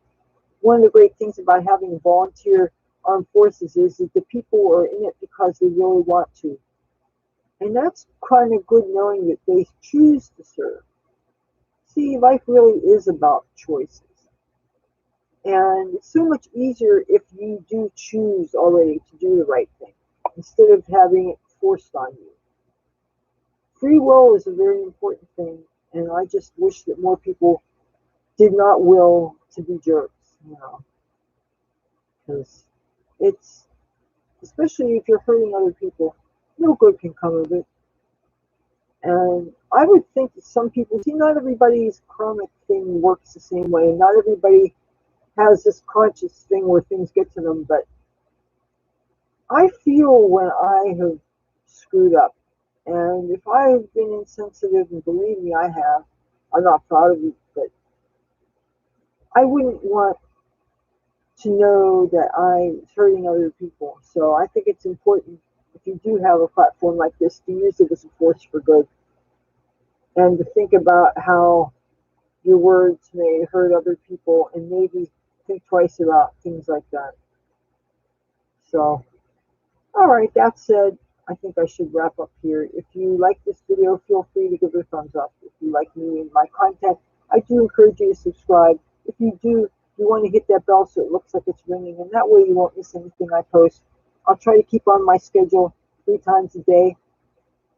one of the great things about having volunteer armed forces is that the people are in it because they really want to. And that's kind of good knowing that they choose to serve. See, life really is about choices. And it's so much easier if you do choose already to do the right thing instead of having it forced on you. Free will is a very important thing, and I just wish that more people did not will to be jerks, you know, because it's, especially if you're hurting other people, no good can come of it. And I would think that some people, see, not everybody's karmic thing works the same way, and not everybody has this conscious thing where things get to them, but I feel when I have screwed up, and if I have been insensitive, and believe me, I have, I'm not proud of it, but I wouldn't want to know that I'm hurting other people. So I think it's important, if you do have a platform like this, to use it as a force for good, and to think about how your words may hurt other people, and maybe think twice about things like that. So, all right, that said, I think I should wrap up here. If you like this video, feel free to give it a thumbs up. If you like me and my content, I do encourage you to subscribe. If you do, you want to hit that bell so it looks like it's ringing, and that way you won't miss anything I post. I'll try to keep on my schedule 3 times a day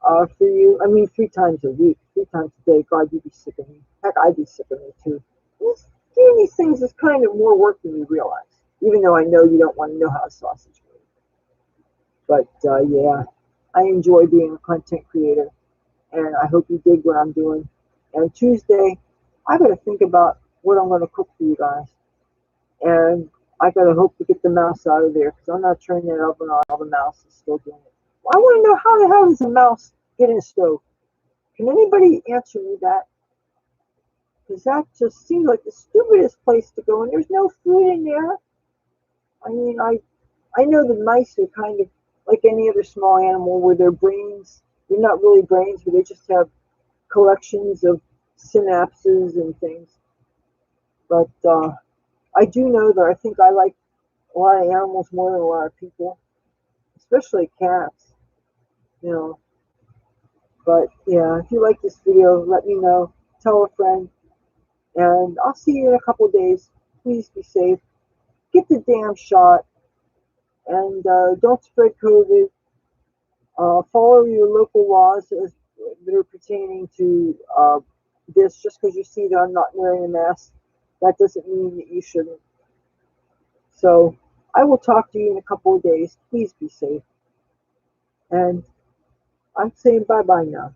for you. I mean, 3 times a week, 3 times a day. God, you'd be sick of me. Heck, I'd be sick of me too. Doing these things is kind of more work than you realize, even though I know you don't want to know how a sausage moves. But yeah, I enjoy being a content creator, and I hope you dig what I'm doing. And Tuesday, I got to think about what I'm going to cook for you guys. And I got to hope to get the mouse out of there, because I'm not turning that oven on. All the mouse is still doing it. Well, I want to know, how the hell does a mouse get in a stove? Can anybody answer me that? Because that just seems like the stupidest place to go, and there's no food in there. I mean, I know that mice are kind of like any other small animal, where their brains, they're not really brains, but they just have collections of synapses and things. But I do know that I think I like a lot of animals more than a lot of people, especially cats, you know. But yeah, if you like this video, let me know. Tell a friend, and I'll see you in a couple of days. Please be safe. Get the damn shot, and don't spread COVID. Follow your local laws that are pertaining to this. Just because you see that I'm not wearing a mask, that doesn't mean that you shouldn't. So I will talk to you in a couple of days. Please be safe. And I'm saying bye-bye now.